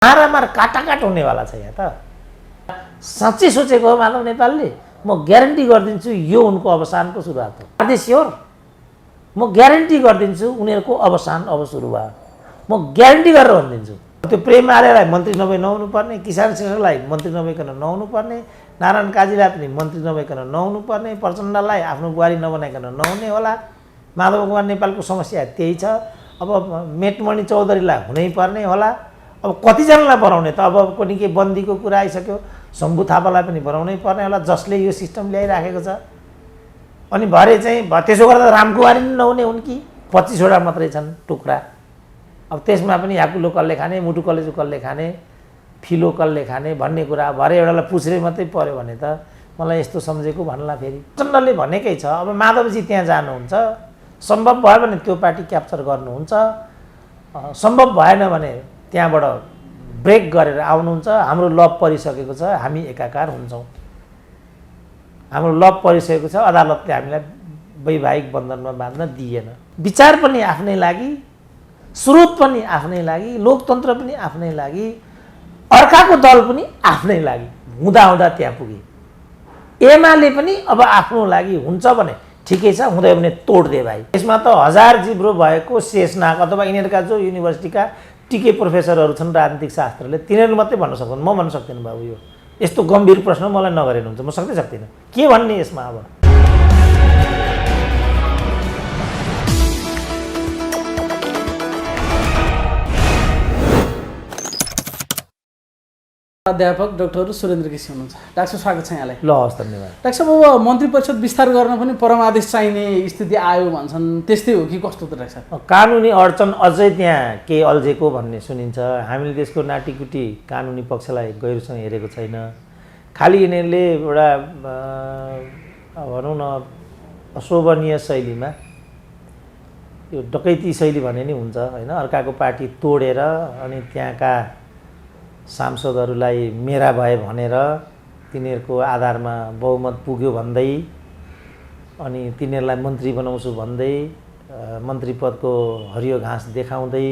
मारामार काटाकाट हुनेवाला छ यहाँ त। साँच्चै सोचेको हो माधव नेपालले, म ग्यारेन्टी गरिदिन्छु यो उनको अवसानको सुरुवात हो। Are they sure? म ग्यारेन्टी गरिदिन्छु उनीहरूको अवसान अब सुरु भयो। म ग्यारेन्टी गरेर भनिदिन्छु। त्यो प्रेम आर्यलाई मन्त्री नभई नहुनु पर्ने, किसान श्रेष्ठलाई मन्त्री नभइकन नहुनु पर्ने, नारायण काजीलाई पनि मन्त्री नभइकन नहुनु पर्ने, प्रचण्डलाई आफ्नो बुहारी नबनाइकन नहुने होला। माधव कुमार नेपालको समस्या त्यही छ। अब मेटमणि चौधरीलाई हुनै पर्ने होला। अब कतिजनालाई बनाउने त? अब कुनै के बन्दीको कुरा आइसक्यो, शम्भु थापालाई पनि बनाउनै पर्ने होला जसले यो सिस्टम ल्याइराखेको छ। अनि भरे चाहिँ त्यसो गर्दा रामकुमारी पनि नहुने हुन् कि? 25वटा मात्रै छन् टुक्रा। अब त्यसमा पनि याकुलो कसले खाने, मुटु कलेजु कसले खाने, फिलो कसले खाने भन्ने कुरा भरे एउटालाई पुछ्रे मात्रै पर्यो भने त मलाई यस्तो सम्झेको भन्ला। फेरि प्रचण्डले भनेकै छ अब माधवजी त्यहाँ जानुहुन्छ, सम्भव भयो भने त्यो पार्टी क्याप्चर गर्नुहुन्छ, सम्भव भएन भने त्यहाँबाट ब्रेक गरेर आउनुहुन्छ। हाम्रो लभ परिसकेको छ, हामी एकाकार हुन्छौँ। हाम्रो लभ परिसकेको छ, अदालतले हामीलाई वैवाहिक बन्धनमा बाँध्न दिएन। विचार पनि आफ्नै लागि, स्रोत पनि आफ्नै लागि, लोकतन्त्र पनि आफ्नै लागि, अर्काको दल पनि आफ्नै लागि हुँदा हुँदा त्यहाँ पुगे। एमाले पनि अब आफ्नो लागि हुन्छ भने ठिकै छ, हुँदै भने तोड्दे भाइ। यसमा त 1000 जिब्रो भएको शेषनाग अथवा यिनीहरूका जो युनिभर्सिटीका टिके प्रोफेसरहरू छन् राजनीतिक शास्त्रले, तिनीहरू मात्रै भन्न सक्छन्। म भन्न सक्दिनँ बाबु, यो यस्तो गम्भीर प्रश्न मलाई नगरेनुहुन्छ, म सक्दिनँ। के भन्ने यसमा? अब प्राध्यापक डाक्टर सुरेन्द्र केसी हुनुहुन्छ। डाक्टर स्वागत छ यहाँलाई। ल हस्, धन्यवाद। डाक्टर साहब, अब मन्त्री परिषद विस्तार गर्न पनि परमादेश चाहिने स्थिति आयो भन्छन्, त्यस्तै हो कि कस्तो त डाक्टर साहब? कानुनी अडचन अझै त्यहाँ के अल्झेको भन्ने सुनिन्छ। हामीले त्यसको नाटीकुटी कानुनी पक्षलाई गहिरोसँग हेरेको छैन। खालि यिनीहरूले एउटा भनौँ न अशोभनीय शैलीमा, यो डकैती शैली भने नि हुन्छ होइन, अर्काको पार्टी तोडेर अनि त्यहाँका सांसदहरूलाई मेरा भए भनेर तिनीहरूको आधारमा बहुमत पुग्यो भन्दै अनि तिनीहरूलाई मन्त्री बनाउँछु भन्दै मन्त्री पदको हरियो घाँस देखाउँदै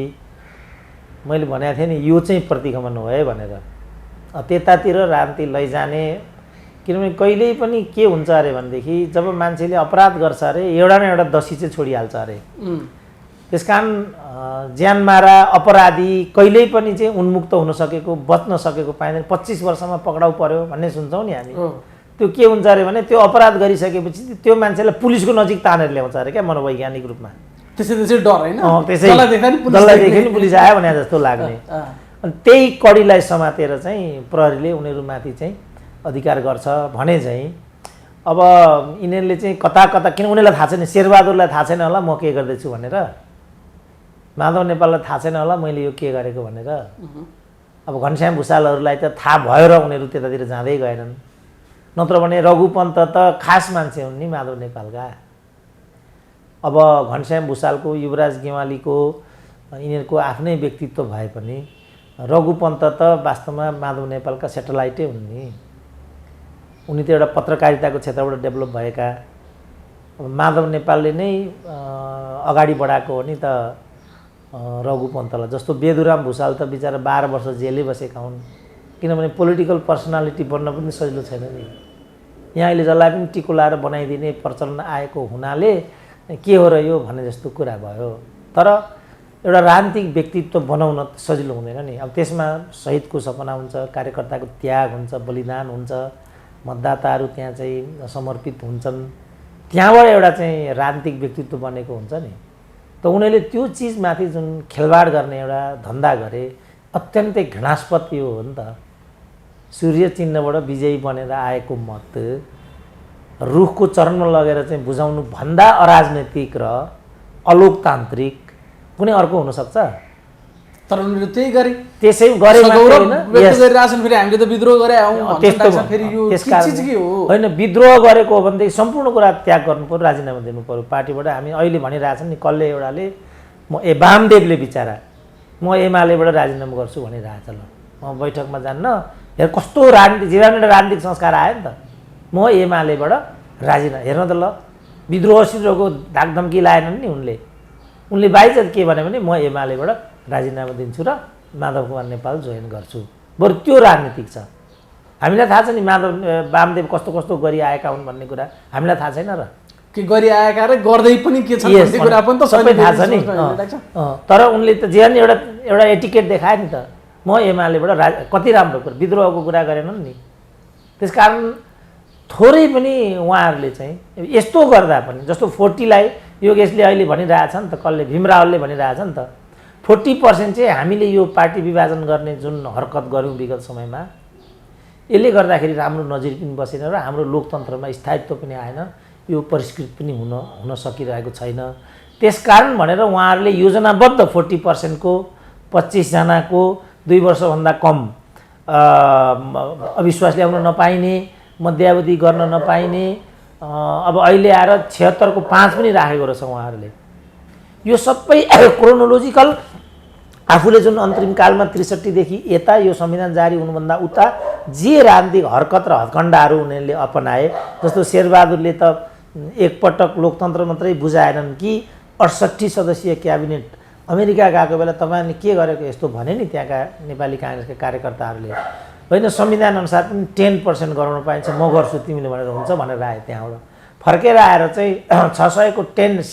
मैले भनेको थिएँ नि, यो चाहिँ प्रतिगमन हो है भनेर। त्यतातिर राजनीति लैजाने, किनभने कहिल्यै पनि के हुन्छ अरे भनेदेखि जब मान्छेले अपराध गर्छ अरे एउटा न एउटा दोषी चाहिँ छोडिहाल्छ अरे। त्यसकारण ज्यानमारा अपराधी कहिल्यै पनि चाहिँ उन्मुक्त हुन सकेको, बच्न सकेको पाइँदैन। 25 वर्षमा पक्राउ पर्यो भन्ने सुन्छौँ नि हामी। त्यो के हुन्छ अरे भने त्यो अपराध गरिसकेपछि त्यो मान्छेलाई पुलिसको नजिक तानेर ल्याउँछ अरे क्या, मनोवैज्ञानिक रूपमा। त्यसै डर होइन, त्यसै दललाई देख्यो नि पुलिस आयो भने जस्तो लाग्ने। अनि त्यही कडीलाई समातेर चाहिँ प्रहरीले उनीहरूमाथि चाहिँ अधिकार गर्छ भने चाहिँ अब यिनीहरूले चाहिँ कता कता, किन उनीहरूलाई थाहा छैन, शेरबहादुरलाई थाहा छैन होला म के गर्दैछु भनेर, माधव नेपाललाई थाहा छैन होला मैले यो के गरेको भनेर। अब घनश्याम भुषालहरूलाई त थाहा भयो र उनीहरू त्यतातिर जाँदै गएनन्। नत्र भने रघुपन्त त खास मान्छे हुन् नि माधव नेपालका। अब घनश्याम भुषालको, युवराज गेवालीको, यिनीहरूको आफ्नै व्यक्तित्व भए पनि रघुपन्त त वास्तवमा माधव नेपालका सेटेलाइटै हुन् नि। उनी त एउटा पत्रकारिताको क्षेत्रबाट डेभलप भएका। अब माधव नेपालले नै अगाडि बढाएको हो नि त रघुपन्तलाई। जस्तो बेदुराम भुषाल त बिचरा 12 वर्ष जेलै बसेका हुन्, किनभने पोलिटिकल पर्सनालिटी बन्न पनि सजिलो छैन नि। यहाँ अहिले जसलाई पनि टिको लाएर बनाइदिने प्रचलन आएको हुनाले के हो र यो भन्ने जस्तो कुरा भयो। तर एउटा राजनीतिक व्यक्तित्व बनाउन सजिलो हुँदैन नि। अब त्यसमा शहीदको सपना हुन्छ, कार्यकर्ताको त्याग हुन्छ, बलिदान हुन्छ, मतदाताहरू त्यहाँ चाहिँ समर्पित हुन्छन्, त्यहाँबाट एउटा चाहिँ राजनीतिक व्यक्तित्व बनेको हुन्छ नि। त उनीहरूले त्यो चिजमाथि जुन खेलवाड गर्ने एउटा धन्दा गरे, अत्यन्तै घृणास्पद यो हो नि त। सूर्य चिन्हबाट विजयी बनेर आएको मत रुखको चरणमा लगेर चाहिँ बुझाउनु भन्दा अराजनैतिक र अलोकतान्त्रिक कुनै अर्को हुनसक्छ? तर उनीहरू त्यही गरे, त्यसै गरे गरिरहेछन्। फेरि हामीले त विद्रोह गरे होइन, विद्रोह गरेको हो भनेदेखि सम्पूर्ण कुरा त्याग गर्नु पर्यो, राजीनामा दिनु पर्यो पार्टीबाट। हामी अहिले भनिरहेछन् नि, कसले एउटाले वामदेवले बिचरा म एमालेबाट राजीनामा गर्छु भनिरहेछ। ल म बैठकमा जान्न, हेर कस्तो राजनीति, जीवनमा राजनीतिक संस्कार आयो नि त। म एमालेबाट राजीनामा, हेर्न त ल विद्रोह सिद्रोहको धाकधम्की लाएनन् नि उनले। उनले बाइज के भने म एमालेबाट राजीनामा दिन्छु र माधव कुमार नेपाल जोइन गर्छु। बरु त्यो राजनीतिक छ। हामीलाई थाहा छ नि वामदेव कस्तो कस्तो गरी आएका हुन् भन्ने कुरा हामीलाई थाहा छैन र? के गरी आएका र गर्दै पनि के छ भन्ने कुरा पनि त सबै थाहा छ नि। तर उनले त जे नि एउटा एटिकेट देखाए नि त। म एमालेबाट कति राम्रो कुरा विद्रोहको कुरा गरेनन् नि। त्यसकारण थोरै पनि उहाँहरूले चाहिँ यस्तो गर्दा पनि जस्तो 40लाई योगेशले अहिले भनिरहेछ नि त, कसले भीमरावले भनिरहेछ नि त 40% चाहिँ हामीले यो पार्टी विभाजन गर्ने जुन हरकत गऱ्यौँ विगत समयमा यसले गर्दाखेरि राम्रो नजिर पनि बसेन र हाम्रो लोकतन्त्रमा स्थायित्व पनि आएन, यो परिष्कृत पनि हुन सकिरहेको छैन। त्यसकारण भनेर उहाँहरूले योजनाबद्ध 40% को 25 जनाको 2 वर्षभन्दा कम अविश्वास ल्याउन नपाइने, मध्यावधि गर्न नपाइने, अब अहिले आएर 76 को 5 पनि राखेको रहेछ उहाँहरूले। यो सबै क्रोनोलोजिकल आफूले जुन अन्तरिम कालमा 63 देखि यता यो संविधान जारी हुनुभन्दा उता जे राजनीतिक हरकत र हत्कण्डाहरू उनीहरूले अपनाए, जस्तो शेरबहादुरले त एकपटक लोकतन्त्र मात्रै बुझाएनन् कि 68 सदस्यीय क्याबिनेट अमेरिका गएको बेला तपाईँले के गरेको यस्तो भने नि त्यहाँका नेपाली काङ्ग्रेसका कार्यकर्ताहरूले। होइन संविधान अनुसार पनि 10% गराउन पाइन्छ, म गर्छु तिमीले भनेर हुन्छ भनेर आए। त्यहाँबाट फर्केर आएर चाहिँ 600 को 10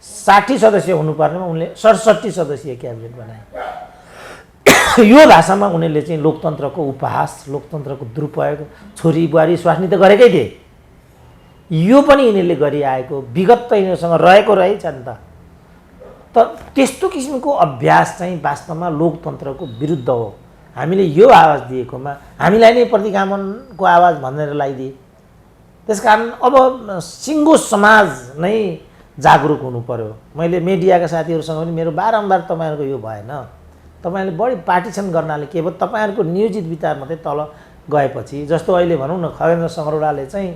60 सदस्य हुनुपर्नेमा उनले 67 सदस्यीय क्याबिनेट बनाए। यो भाषामा उनीहरूले चाहिँ लोकतन्त्रको उपहास, लोकतन्त्रको दुरुपयोग, छोरी बुहारी स्वास्नी त गरेकै थिए, यो पनि यिनीहरूले गरिआएको विगत त यिनीहरूसँग रहेको रहेछ नि त। तर त्यस्तो किसिमको अभ्यास चाहिँ वास्तवमा लोकतन्त्रको विरुद्ध हो। हामीले यो आवाज दिएकोमा हामीलाई नै प्रतिगमनको आवाज भनेर लगाइदिए। त्यसकारण अब सिङ्गो समाज नै जागरुक हुनु पर्यो। मैले मिडियाका साथीहरूसँग पनि मेरो बारम्बार तपाईँहरूको यो भएन, तपाईँले बढी पार्टिसन गर्नाले के भयो, तपाईँहरूको नियोजित विचार मात्रै तल गएपछि, जस्तो अहिले भनौँ न खगेन्द्र सङ्ग्रौलाले चाहिँ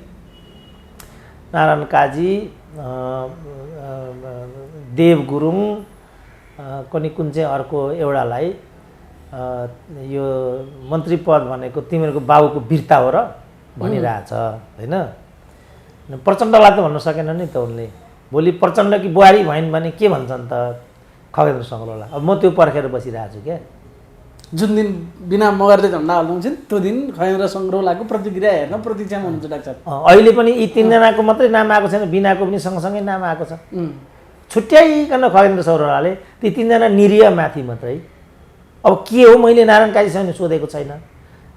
नारायण काजी, देव गुरुङ, कुन चाहिँ अर्को एउटालाई यो मन्त्री पद भनेको तिमीहरूको बाबुको वीरता हो र भनिरहेछ होइन। प्रचण्डलाई त भन्न सकेन नि त उनले। भोलि प्रचण्ड कि बुहारी भइन् भने के भन्छन् त खगेन्द्र सङ्ग्रौला। अब म त्यो पर्खेर बसिरहेको छु क्या। जुन दिन बिना मगरले झन्डा हल्लाउँछ त्यो दिन खगेन्द्र सङ्ग्रौलाको प्रतिक्रिया हेर्न प्रतीक्षामा हुनुहुन्छ डाक्टर। अहिले पनि यी 3 जनाको मात्रै नाम आएको छैन, बिनाको पनि सँगसँगै नाम आएको छ। छुट्याइकन खगेन्द्र सङ्ग्रौलाले ती 3 जना निरीह माथि मात्रै। अब के हो, मैले नारायण काजीसँग सोधेको छैन।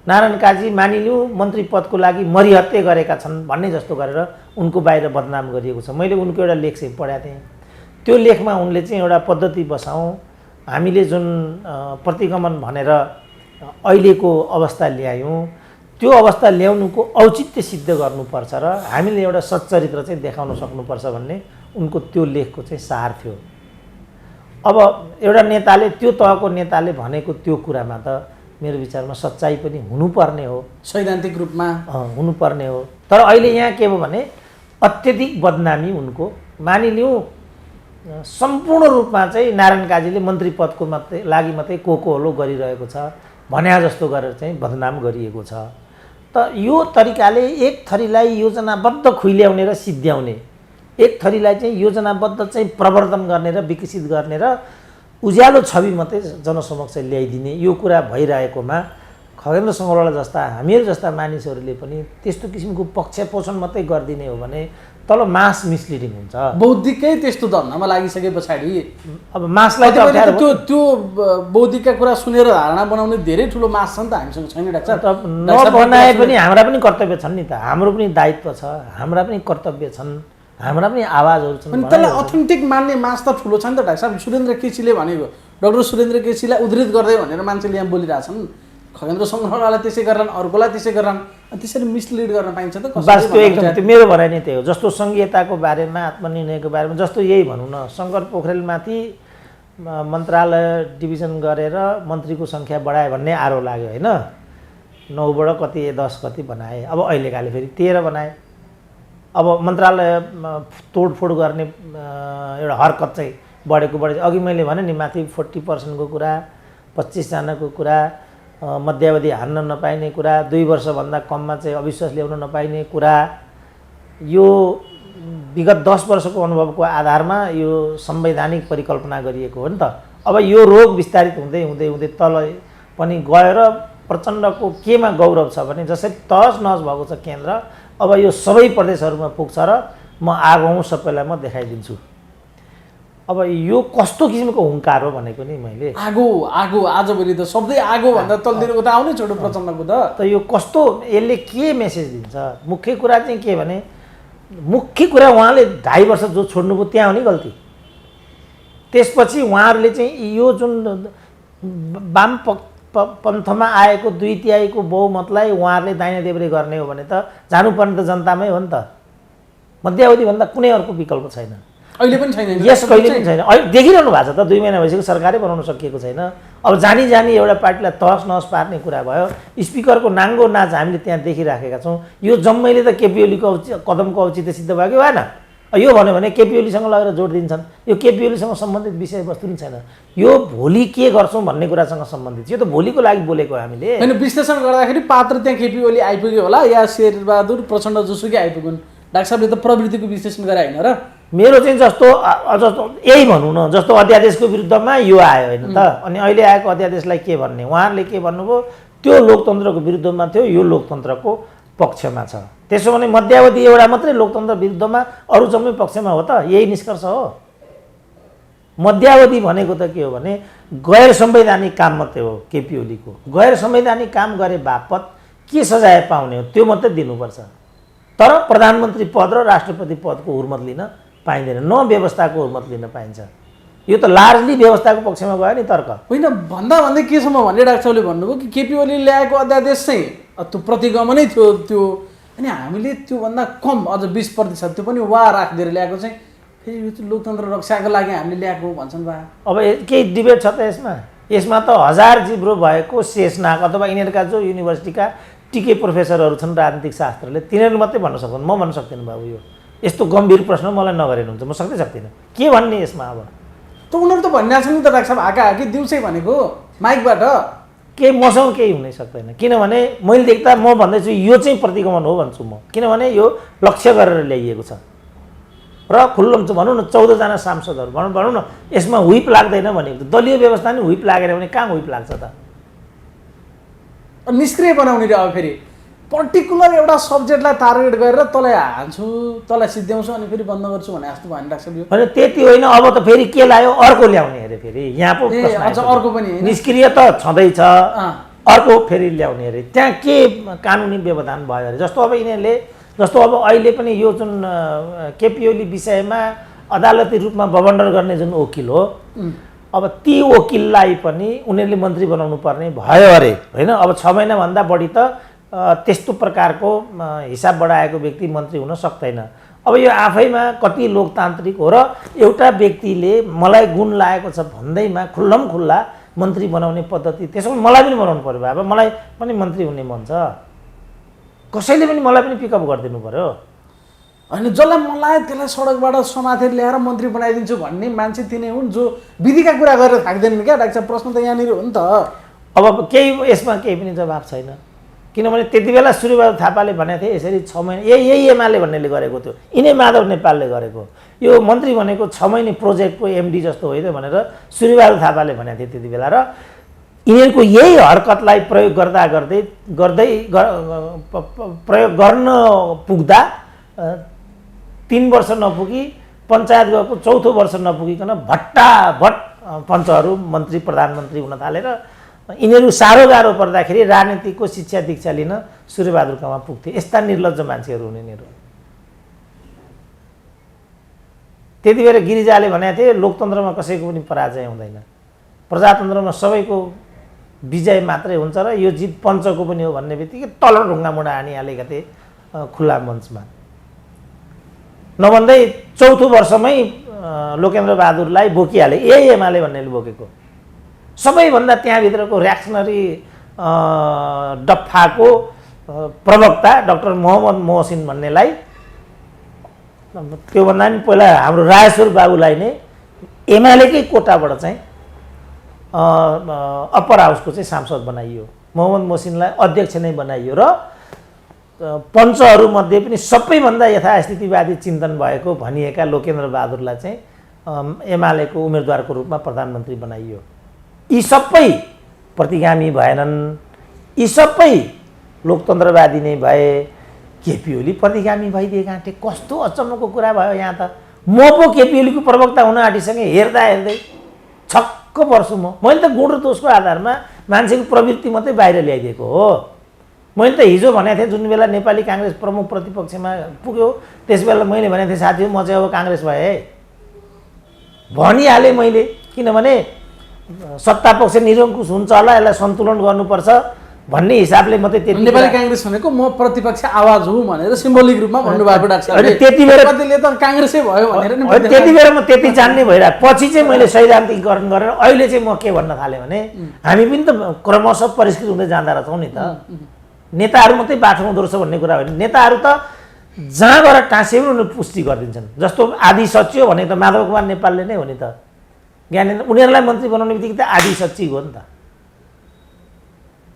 नारायण काजी मानिलिउँ मन्त्री पदको लागि मरिहत्ते गरेका छन् भन्ने जस्तो गरेर उनको बाहिर बदनाम गरिएको छ। मैले उनको एउटा लेख चाहिँ पढाएको थिएँ। त्यो लेखमा उनले चाहिँ एउटा पद्धति बसाउँ, हामीले जुन प्रतिगमन भनेर अहिलेको अवस्था ल्यायौँ, त्यो अवस्था ल्याउनुको औचित्य सिद्ध गर्नुपर्छ र हामीले एउटा सच्चरित्र चाहिँ देखाउन सक्नुपर्छ भन्ने उनको त्यो लेखको चाहिँ सार थियो। अब एउटा नेताले, त्यो तहको नेताले भनेको त्यो कुरामा त मेरो विचारमा सच्चाइ पनि हुनुपर्ने हो, सैद्धान्तिक रूपमा हुनुपर्ने हो। तर अहिले यहाँ के भयो भने अत्यधिक बदनामी उनको, मानिलिउँ सम्पूर्ण रूपमा चाहिँ नारायण काजीले मन्त्री पदको लागि मात्रै कोकोहलो गरिरहेको छ भने जस्तो गरेर चाहिँ बदनाम गरिएको छ। त यो तरिकाले एक थरीलाई योजनाबद्ध खुइल्याउने र सिद्ध्याउने, एक थरीलाई चाहिँ योजनाबद्ध चाहिँ प्रवर्धन गर्ने र विकसित गर्ने र उज्यालो छवि मात्रै जनसमक्ष ल्याइदिने यो कुरा भइरहेकोमा खगेन्द्र सङ्ग्रौला जस्ता हामीहरू जस्ता मानिसहरूले पनि त्यस्तो किसिमको पक्ष पोषण मात्रै गरिदिने हो भने तल मास मिसलिडिङ हुन्छ। बौद्धिकै त्यस्तो धन्दामा लागिसके पछाडि अब मासलाई त्यो बौद्धिकका कुरा सुनेर धारणा बनाउने धेरै ठुलो मास छ नि त हामीसँग छैन डाक्टर। नबनाए पनि हाम्रा पनि कर्तव्य छन् नि त, हाम्रो पनि दायित्व छ, हाम्रा पनि कर्तव्य छन्, हाम्रा पनि आवाजहरू छन्। अनि त्यसलाई अथेन्टिक मान्ने मास त ठुलो छ नि त डाक्टर साहब। सुरेन्द्र केसीले भनेको, डाक्टर सुरेन्द्र केसीलाई उद्धृत गर्दै भनेर मान्छेले यहाँ बोलिरहेछन्, खगेन्द्र सङ्ग्रौलालाई त्यसै गर्लान्, अर्कोलाई त्यसै गर्लान्, अनि त्यसरी मिसलिड गर्न पाइन्छ त? बस त्यो एकदम त्यो मेरो भनाइ नै त्यही हो। जस्तो सङ्घीयताको बारेमा, आत्मनिर्णयको बारेमा, जस्तो यही भनौँ न, शङ्कर पोखरेलमाथि मन्त्रालय डिभिजन गरेर मन्त्रीको सङ्ख्या बढायो भन्ने आरोप लाग्यो होइन। 9बाट कति 10 कति बनाए, अब अहिलेकाले फेरि 13 बनाए। अब मन्त्रालय तोडफोड गर्ने एउटा हरकत चाहिँ बढेको अघि मैले भने नि माथि 40% को कुरा, 25 जनाको कुरा, मध्यावधि हान्न नपाइने कुरा, 2 वर्षभन्दा कममा चाहिँ अविश्वास ल्याउन नपाइने कुरा, यो विगत 10 वर्षको अनुभवको आधारमा यो संवैधानिक परिकल्पना गरिएको हो नि त। अब यो रोग विस्तारित हुँदै हुँदै हुँदै तल पनि गएर प्रचण्डको केमा गौरव छ भने जसरी तहस नहस भएको छ केन्द्र, अब यो सबै प्रदेशहरूमा पुग्छ र म आगौँ सबैलाई म देखाइदिन्छु। अब यो कस्तो किसिमको हुङ्कार हो भनेको नि मैले। आगो आगो आजभोलि त शब्दै आगो भन्दा तलतिरको त आउनै छोडो प्रचण्डको त। यो कस्तो, यसले के मेसेज दिन्छ? मुख्य कुरा चाहिँ के भने, मुख्य कुरा उहाँले 2.5 वर्ष जो छोड्नुभयो त्यहाँ हो नि गल्ती। त्यसपछि उहाँहरूले चाहिँ यो जुन वाम पन्थमा आएको 2/3 बहुमतलाई उहाँहरूले दाहिने देब्रे गर्ने हो भने त जानुपर्ने त जनतामै हो नि त। मध्यावधिभन्दा कुनै अर्को विकल्प छैन, अहिले पनि छैन। यस कहिले पनि छैन। अहिले देखिरहनु भएको छ त, 2 महिना भइसक्यो सरकारै बनाउन सकिएको छैन। अब जानी एउटा पार्टीलाई तहस नहस पार्ने कुरा भयो। स्पिकरको नाङ्गो नाच हामीले त्यहाँ देखिराखेका छौँ। यो जम्मैले त केपी ओलीको कदमको औचित्य सिद्ध भयो कि भएन? यो भन्यो भने केपी ओलीसँग लगेर जोड दिन्छन्। यो केपी ओलीसँग सम्बन्धित विषयवस्तु पनि छैन, यो भोलि के गर्छौँ भन्ने कुरासँग सम्बन्धित। यो त भोलिको लागि बोलेको हामीले होइन। विश्लेषण गर्दाखेरि पात्र त्यहाँ केपी ओली आइपुग्यो होला या शेरबहादुर प्रचण्ड जोसुकै आइपुग्नु। डाक्टर साहबले त प्रवृत्तिको विश्लेषण गरे होइन र? मेरो चाहिँ जस्तो यही भनौँ न, जस्तो अध्यादेशको विरुद्धमा यो आयो होइन त, अनि अहिले आएको अध्यादेशलाई के भन्ने? उहाँहरूले के भन्नुभयो, त्यो लोकतन्त्रको विरुद्धमा थियो, यो लोकतन्त्रको पक्षमा छ। त्यसो भने मध्यावधि एउटा मात्रै लोकतन्त्र विरुद्धमा, अरू जम्मै पक्षमा हो त? यही निष्कर्ष हो। मध्यावधि भनेको त के हो भने गैर संवैधानिक काम मात्रै हो। केपी ओलीको गैर संवैधानिक काम गरे बापत के सजाय पाउने हो त्यो मात्रै दिनुपर्छ। तर प्रधानमन्त्री पद र राष्ट्रपति पदको हुर्मत लिन पाइँदैन, न व्यवस्थाको हुर्मत लिन पाइन्छ। यो त लार्जली व्यवस्थाको पक्षमा गयो नि तर्क। होइन, भन्दै केसम्म भने डाक्टर साहबले भन्नुभयो कि केपी ओलीले ल्याएको अध्यादेश चाहिँ त्यो प्रतिगमनै थियो त्यो, अनि हामीले त्योभन्दा कम अझ 20% त्यो पनि वा राखिदिएर ल्याएको चाहिँ फेरि यो लोकतन्त्र रक्षाको लागि हामीले ल्याएको भन्छन् बा। अब केही डिबेट छ त यसमा? यसमा त 1000 जिब्रो भएको शेषनाग अथवा यिनीहरूका जो युनिभर्सिटीका टिके प्रोफेसरहरू छन् राजनीतिक शास्त्रले, तिनीहरू मात्रै भन्न सक्छन्। म भन्न सक्दिनँ बाबु, यो यस्तो गम्भीर प्रश्न मलाई नगरिनुहुन्छ, म सक्दै सक्दिनँ। के भन्ने यसमा? अब त उनीहरू त भनिरहेको छन् नि त डाक्टर साहब, हाकाहाकी दिउँसै भनेको माइकबाट केही मसँग केही हुनै सक्दैन। किनभने मैले देख्दा म भन्दैछु यो चाहिँ प्रतिगमन हो भन्छु म, किनभने यो लक्ष्य गरेर ल्याइएको छ र खुल्लम छ। भनौँ न 14 जना सांसदहरू भनौँ न, यसमा हुइप लाग्दैन भनेको दलीय व्यवस्था नि हुइप लागेन भने कहाँ हुइप लाग्छ त? निष्क्रिय बनाउने रे। अब फेरि पर्टिकुलर एउटा सब्जेक्टलाई टार्गेट गरेर तँलाई हाल्छु, तँलाई सिद्ध्याउँछु अनि फेरि बन्द गर्छु भने जस्तो भनिरहेको छ। होइन त्यति होइन, अब त फेरि के लाग्यो, अर्को ल्याउने अरे। फेरि यहाँ पो अर्को पनि निष्क्रिय त छँदैछ, अर्को फेरि ल्याउने अरे। त्यहाँ के कानुनी व्यवधान भयो अरे? जस्तो अब यिनीहरूले, जस्तो अब अहिले पनि यो जुन केपी ओली विषयमा अदालती रूपमा बबन्डर गर्ने जुन वकिल हो, अब ती वकिललाई पनि उनीहरूले मन्त्री बनाउनु पर्ने भयो अरे होइन? अब 6 महिनाभन्दा बढी त त्यस्तो प्रकारको हिसाब बढाएको व्यक्ति मन्त्री हुन सक्दैन। अब यो आफैमा कति लोकतान्त्रिक हो र एउटा व्यक्तिले मलाई गुण लागेको छ भन्दैमा खुल्लम खुल्ला मन्त्री बनाउने पद्धति, त्यसो भने मलाई पनि बनाउनु पर्यो। बाबा मलाई पनि मन्त्री हुने मन छ, कसैले पनि मलाई पनि पिकअप गरिदिनु पर्यो। होइन, जसलाई मलाई त्यसलाई सडकबाट समातेर ल्याएर मन्त्री बनाइदिन्छु भन्ने मान्छे तिनै हुन् जो विधिका कुरा गरेर थाक्दैनन् क्या डाक्टर साहब? प्रश्न त यहाँनिर हो नि त। अब केही यसमा केही पनि जवाब छैन, किनभने त्यति बेला सूर्यबहादुर थापाले भनेको थिए यसरी 6 महिना यही एमाले भन्नेले गरेको थियो, यिनै माधव नेपालले गरेको। यो मन्त्री भनेको 6 महिने प्रोजेक्टको एमडी जस्तो होइन भनेर सूर्यबहादुर थापाले भनेको थियो त्यति बेला। र यिनीहरूको यही हरकतलाई प्रयोग प्रयोग गर्न पुग्दा 3 वर्ष नपुगी पञ्चायत गएको 4थो वर्ष नपुगिकन भट्टाभट पञ्चहरू मन्त्री प्रधानमन्त्री हुन थालेर यिनीहरू साह्रो गाह्रो पर्दाखेरि राजनीतिको शिक्षा दीक्षा लिन सूर्यबहादुरकामा पुग्थे। यस्ता निर्लज्ज मान्छेहरू हुने यिनीहरू। त्यति बेला गिरिजाले भनेको थिए लोकतन्त्रमा कसैको पनि पराजय हुँदैन, प्रजातन्त्रमा सबैको विजय मात्रै हुन्छ र यो जित पञ्चको पनि हो भन्ने बित्तिकै तल ढुङ्गा मुढा हानिहालेका थिए खुला मञ्चमा। नभन्दै 4थो वर्षमै लोकेन्द्र बहादुरलाई बोकिहाले, यही एमाले भन्नेले बोकेको। सबैभन्दा त्यहाँभित्रको रियाक्सनरी डफ्फाको प्रवक्ता डाक्टर मोहम्मद मोहसिन भन्नेलाई, त्योभन्दा पनि पहिला हाम्रो राजेश्वर बाबुलाई नै एमालेकै कोटाबाट चाहिँ अप्पर हाउसको चाहिँ सांसद बनाइयो, मोहम्मद मोहसिनलाई अध्यक्ष नै बनाइयो र पञ्चहरूमध्ये पनि सबैभन्दा यथास्थितिवादी चिन्तन भएको भनिएका लोकेन्द्र बहादुरलाई चाहिँ एमालेको उम्मेदवारको रूपमा प्रधानमन्त्री बनाइयो। यी सबै प्रतिगामी भएनन्, यी सबै लोकतन्त्रवादी नै भए। केपी ओली प्रतिगामी भइदिए गाँठे। कस्तो अचम्मको कुरा भयो यहाँ त। म पो केपी ओलीको प्रवक्ता हुन आँटिसँगै हेर्दा हेर्दै छक्क पर्छु म। मैले त गुण र दोषको आधारमा मान्छेको प्रवृत्ति मात्रै बाहिर ल्याइदिएको हो। मैले त हिजो भनेको थिएँ जुन बेला नेपाली काङ्ग्रेस प्रमुख प्रतिपक्षमा पुग्यो त्यस बेला मैले भनेको थिएँ साथी म चाहिँ अब काङ्ग्रेस भएँ भनिहालेँ मैले। किनभने सत्तापक्ष निरङ्कुश हुन्छ होला, यसलाई सन्तुलन गर्नुपर्छ भन्ने हिसाबले मात्रै त्यति नेपाली काङ्ग्रेस भनेको म प्रतिपक्ष आवाज हुँ भनेर सिम्बोलिक रूपमा भन्नुभएको डाक्टर अनि त्यति बेला कतिले त काङ्ग्रेसै भयो भनेर नि त्यति बेला म त्यति जान्ने भइरहेको। पछि चाहिँ मैले सैद्धान्तिकीकरण गरेर अहिले चाहिँ म के भन्न थालेँ भने हामी पनि त क्रमशः परिष्कृत हुँदै जाँदा रहेछौँ नि त। नेताहरू मात्रै बाठो हुँदो रहेछ भन्ने कुरा होइन। नेताहरू त जहाँ गएर टाँसियो पनि उनीहरू पुष्टि गरिदिन्छन्। जस्तो आदि सचिव भनेको त माधव कुमार नेपालले नै हो नि त। ज्ञानेन्द्र उनीहरूलाई मन्त्री बनाउने बित्तिकै त आदि सचिव हो नि त।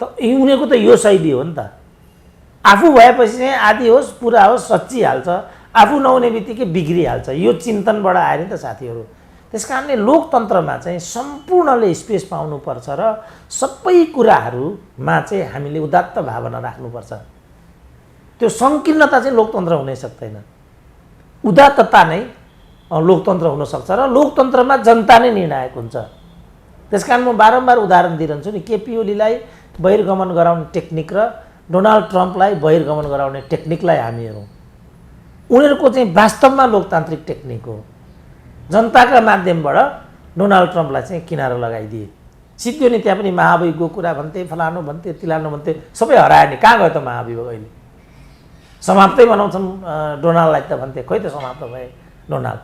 उनीहरूको त यो शैली हो नि त। आफू भएपछि चाहिँ आदि होस् पुरा होस् सच्चिहाल्छ, आफू नहुने बित्तिकै बिग्रिहाल्छ। यो चिन्तनबाट आयो नि त साथीहरू। त्यस कारणले लोकतन्त्रमा चाहिँ सम्पूर्णले स्पेस पाउनुपर्छ र सबै कुराहरूमा चाहिँ हामीले उदात्त भावना राख्नुपर्छ। त्यो सङ्कीर्णता चाहिँ लोकतन्त्र हुनै सक्दैन। उदात्तता नै लोकतन्त्र हुनसक्छ र लोकतन्त्रमा जनता नै निर्णायक हुन्छ। त्यस कारण म बारम्बार उदाहरण दिइरहन्छु नि। केपी ओलीलाई बहिर्गमन गराउने टेक्निक र डोनाल्ड ट्रम्पलाई बहिर्गमन गराउने टेक्निकलाई हामी हेरौँ। उनीहरूको चाहिँ वास्तवमा लोकतान्त्रिक टेक्निक हो। जनताका माध्यमबाट डोनाल्ड ट्रम्पलाई चाहिँ किनारा लगाइदिए। सिद्धो नि त्यहाँ पनि महाभियोगको कुरा भन्थे, फलानु भन्थे, तिलानु भन्थे, सबै हरायो नि। कहाँ गयो त महाभियोग? अहिले समाप्तै बनाउँछन् डोनाल्डलाई त भन्थे, खोइ त समाप्त भए डोनाल्ड।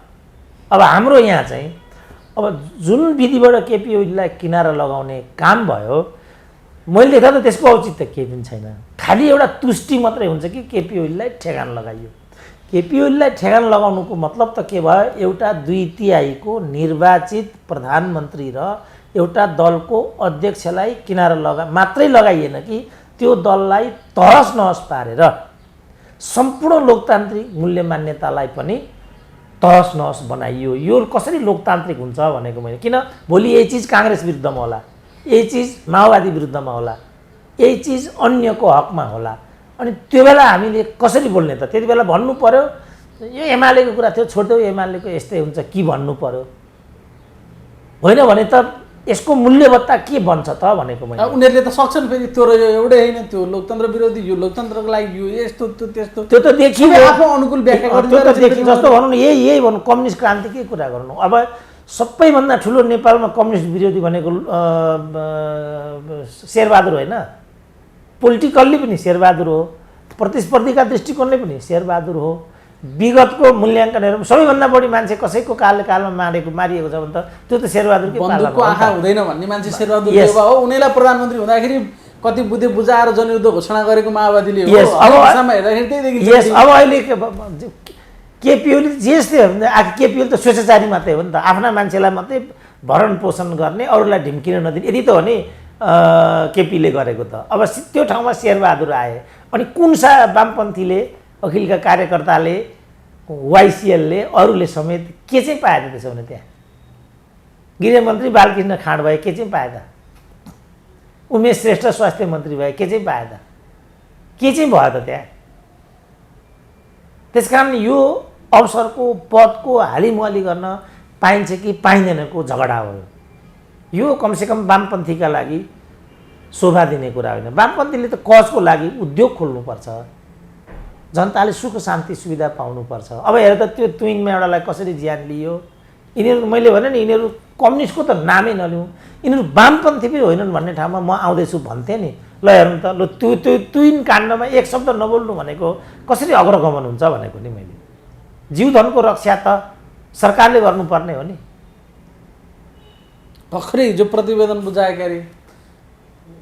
अब हाम्रो यहाँ चाहिँ अब जुन विधिबाट केपी ओलीलाई किनारा लगाउने काम भयो मैले देख्दा त त्यसको औचित्य केही पनि छैन। खालि एउटा तुष्टि मात्रै हुन्छ कि केपी ओलीलाई ठेगान लगाइयो। केपी ओलीलाई ठेगान लगाउनुको मतलब त के भयो? एउटा 2/3 निर्वाचित प्रधानमन्त्री र एउटा दलको अध्यक्षलाई किनारा मात्रै लगाइएन कि त्यो दललाई तहस नहस पारेर सम्पूर्ण लोकतान्त्रिक मूल्य मान्यतालाई पनि तहस नहस बनाइयो। यो कसरी लोकतान्त्रिक हुन्छ भनेको मैले। किन भोलि यही चिज काङ्ग्रेस विरुद्धमा होला, यही चिज माओवादी विरुद्धमा होला, यही चिज अन्यको हकमा होला। अनि त्यो बेला हामीले कसरी बोल्ने त? त्यति बेला भन्नु पर्यो यो एमालेको कुरा थियो छोडिदेऊ, एमालेको यस्तै हुन्छ कि भन्नु पर्यो। होइन भने त यसको मूल्यवत्ता के बन्छ त भनेको मैले। उनीहरूले त सक्छन् फेरि त्यो र यो एउटै होइन, त्यो लोकतन्त्र विरोधी, यो लोकतन्त्रको लागि यो यस्तो त्यो त्यस्तो, त्यो त देखियो आफू अनुकूल व्याख्या गर्नु। त्यो त देखियो। जस्तो भनौँ न यही भनौँ कम्युनिस्ट क्रान्तिकै कुरा गर्नु। अब सबैभन्दा ठुलो नेपालमा कम्युनिस्ट विरोधी भनेको शेरबहादुर होइन, पोलिटिकल्ली पनि शेरबहादुर हो, प्रतिस्पर्धीका दृष्टिकोणले पनि शेरबहादुर हो। विगतको मूल्याङ्कन हेरौँ सबैभन्दा बढी मान्छे कसैको कालमा मारिएको छ भने त त्यो त शेरबहादुरकै बन्दुकको आँखा हुँदैन भन्ने मान्छे शेरबहादुर देउवा हो। उनीलाई प्रधानमन्त्री हुँदाखेरि कति बुद्धि बुझाएर जनयुद्ध घोषणा गरेको माओवादीले हो। अब अहिले केपी ओली जेस्तै हो भने केपी ओली त स्वेच्छाचारी मात्रै हो नि त। आफ्ना मान्छेलाई मात्रै भरण पोषण गर्ने, अरूलाई ढिम्किन नदिने, यदि त हो नि केपीले गरेको त। अब त्यो ठाउँमा शेरबहादुर आए अनि कुन वामपन्थीले, अखिलका कार्यकर्ताले, वाइसिएलले, अरूले समेत के चाहिँ पाए त त्यसो भने? त्यहाँ गृहमन्त्री बालकृष्ण खाँड भए के चाहिँ पाए त? उमेश श्रेष्ठ स्वास्थ्य मन्त्री भए के चाहिँ पाए त? के चाहिँ भयो त त्यहाँ? त्यसकारण यो अवसरको पदको हालिमुहाली गर्न पाइन्छ कि पाइँदैनको झगडा हो। यो कमसेकम वामपन्थीका लागि शोभा दिने कुरा होइन। वामपन्थीले त कजको लागि उद्योग खोल्नुपर्छ, जनताले सुख शान्ति सुविधा पाउनुपर्छ। अब हेर त त्यो तुइनमा एउटालाई कसरी ज्यान लियो। यिनीहरू मैले भने नि यिनीहरू कम्युनिस्टको त नामै नलिउँ, यिनीहरू वामपन्थी पनि होइनन् भन्ने ठाउँमा म आउँदैछु भन्थेँ नि। ल हेर्नु त, ल त्यो तुइन काण्डमा एक शब्द नबोल्नु भनेको कसरी अग्रगमन हुन्छ भनेको नि मैले। जीवधनको रक्षा त सरकारले गर्नुपर्ने हो नि। भर्खरै हिजो प्रतिवेदन बुझाएका अरे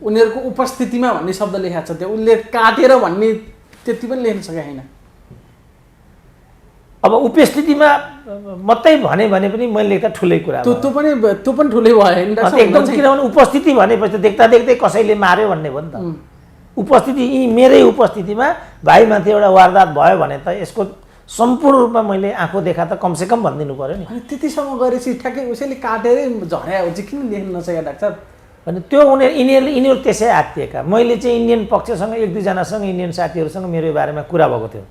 उनीहरूको उपस्थितिमा भन्ने शब्द लेखेको छ त्यहाँ, उनले काटेर भन्ने त्यति पनि लेख्न सकेका छैन। अब उपस्थितिमा मात्रै भने पनि मैले लेख्दा ठुलै कुरा त्यो पनि ठुलै भयो एकदम। किनभने उपस्थिति भनेपछि देख्दा देख्दै कसैले मार्यो भन्ने हो नि त। उपस्थिति यी मेरै उपस्थितिमा भाइमाथि एउटा वारदात भयो भने त यसको सम्पूर्ण रूपमा मैले आँखो देखा त कमसेकम भनिदिनु पऱ्यो नि। अनि त्यतिसम्म गरेपछि ठ्याक्कै उसैले काटेरै झर्या हो चाहिँ किन लेख्नु नसक्यो डाक्टर साहब? अनि त्यो यिनीहरू त्यसै आत्तिएका। मैले चाहिँ इन्डियन पक्षसँग एक दुईजनासँग इन्डियन साथीहरूसँग मेरो यो बारेमा कुरा भएको थियो।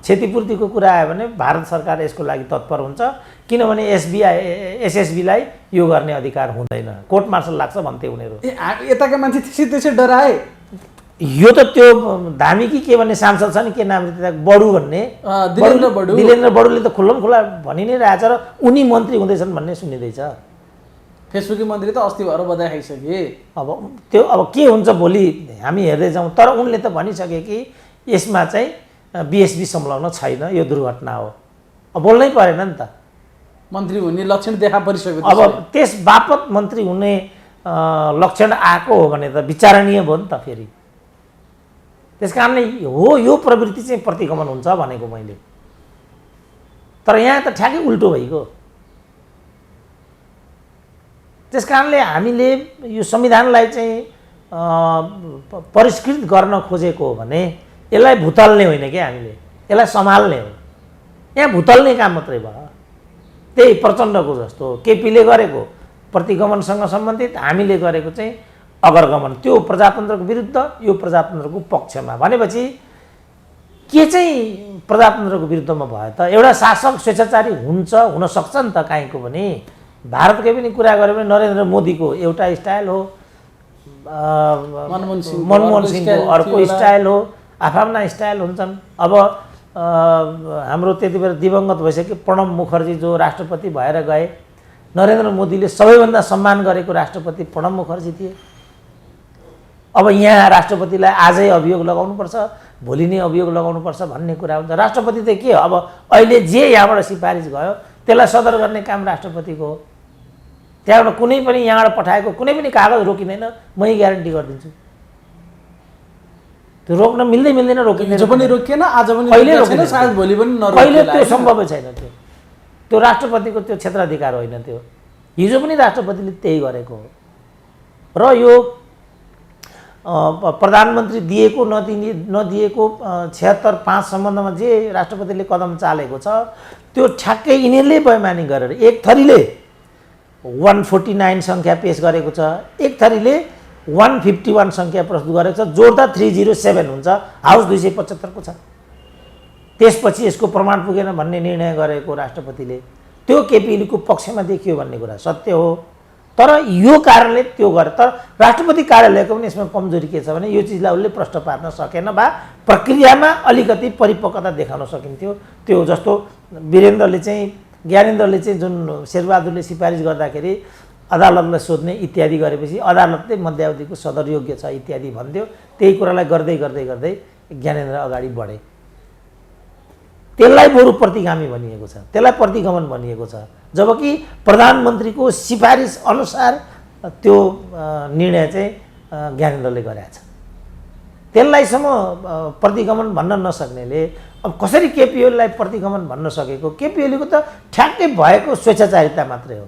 क्षतिपूर्तिको कुरा आयो भने भारत सरकार यसको लागि तत्पर हुन्छ, किनभने एसएसबीलाई यो गर्ने अधिकार हुँदैन, कोर्ट मार्सल लाग्छ भन्थे उनीहरू। यताका मान्छे त्यसै डराए। यो त त्यो धामी कि के भन्ने सांसद छ नि, के नाम त्यता बडु भन्ने, दिलेन्द्र बडुले त खुल्ला भनि नै रहेछ र उनी मन्त्री हुँदैछन् भन्ने सुनिँदैछ। फेसबुकी मन्त्री त अस्ति भएर बधाई खाइसके। अब के हुन्छ भोलि हामी हेर्दै जाउँ। तर उनले त भनिसके कि यसमा चाहिँ बिएसबी संलग्न छैन, यो दुर्घटना हो। अब बोल्नै परेन नि त। मन्त्री हुने लक्षण देखा परिसक्यो। अब त्यस बापत मन्त्री हुने लक्षण आएको हो भने त विचारणीय भयो नि त फेरि। त्यस कारणले हो यो प्रवृत्ति चाहिँ प्रतिगमन हुन्छ भनेको मैले। तर यहाँ त ठ्याक्कै उल्टो भइगयो। त्यस कारणले हामीले यो संविधानलाई चाहिँ परिष्कृत गर्न खोजेको हो भने यसलाई भुतल्ने होइन क्या, हामीले यसलाई सम्हाल्ने हो। यहाँ भुतल्ने काम मात्रै भयो। त्यही प्रचण्डको जस्तो केपीले गरेको प्रतिगमनसँग सम्बन्धित, हामीले गरेको चाहिँ अग्रगमन, त्यो प्रजातन्त्रको विरुद्ध, यो प्रजातन्त्रको पक्षमा। भनेपछि के चाहिँ प्रजातन्त्रको विरुद्धमा भयो त? एउटा शासक स्वेच्छाचारी हुन सक्छ नि त काहीँको पनि। भारतकै पनि कुरा गऱ्यो भने नरेन्द्र मोदीको एउटा स्टाइल हो, मनमोहन सिंहको अर्को स्टाइल हो, आफ्ना स्टाइल हुन्छन्। अब हाम्रो त्यति बेला दिवंगत भइसक्यो प्रणब मुखर्जी जो राष्ट्रपति भएर गए, नरेन्द्र मोदीले सबैभन्दा सम्मान गरेको राष्ट्रपति प्रणब मुखर्जी थिए। अब यहाँ राष्ट्रपतिलाई आजै अभियोग लगाउनुपर्छ, भोलि नै अभियोग लगाउनुपर्छ भन्ने कुरा हुन्छ। राष्ट्रपति त के हो, अब अहिले जे यहाँबाट सिफारिस गयो त्यसलाई सदर गर्ने काम राष्ट्रपतिको हो। त्यहाँबाट कुनै पनि यहाँबाट पठाएको कुनै पनि कागज रोकिँदैन, मै ग्यारेन्टी गरिदिन्छु। त्यो रोक्न मिल्दैन, रोकिँदैन। जो पनि रोकिएन, आज पनि कहिले रोकिँदैन, सायद भोलि पनि नरोकिएला। कहिले त्यो सम्भवै छैन। त्यो राष्ट्रपतिको त्यो क्षेत्राधिकार होइन। त्यो हिजो पनि राष्ट्रपतिले त्यही गरेको हो। र यो प्रधानमन्त्री दिएको नदिएको 76(5) सम्बन्धमा जे राष्ट्रपतिले कदम चालेको छ त्यो ठ्याक्कै यिनीहरूले बैमानी गरेर एक थरीले 149 सङ्ख्या पेश गरेको छ, एक थरीले 151 सङ्ख्या प्रस्तुत गरेको छ, जोड्दा 307 हुन्छ। हाउस 275 को छ। त्यसपछि यसको प्रमाण पुगेन भन्ने निर्णय गरेको राष्ट्रपतिले, त्यो केपीको पक्षमा देखियो भन्ने कुरा सत्य हो। तर यो कारणले त्यो गरे। तर राष्ट्रपति कार्यालयको पनि यसमा कमजोरी के छ भने यो चिजलाई उसले प्रश्न पार्न सकेन वा प्रक्रियामा अलिकति परिपक्वता देखाउन सकिन्थ्यो। त्यो जस्तो ज्ञानेन्द्रले चाहिँ जुन शेरबहादुरले सिफारिस गर्दाखेरि अदालतलाई सोध्ने इत्यादि गरेपछि अदालतले मध्यावधिको सदरयोग्य छ इत्यादि भन्थ्यो। त्यही कुरालाई गर्दै गर्दै गर्दै ज्ञानेन्द्र अगाडि बढे। त्यसलाई बरु प्रतिगामी भनिएको छ, त्यसलाई प्रतिगमन भनिएको छ। जबकि प्रधानमन्त्रीको सिफारिस अनुसार त्यो निर्णय चाहिँ ज्ञानेन्द्रले गरेको छ। त्यसलाईसम्म प्रतिगमन भन्न नसक्नेले अब कसरी केपी ओलीलाई प्रतिगमन भन्न सकेको? केपी ओलीको त ठ्याक्कै भएको स्वेच्छाचारिता मात्रै हो,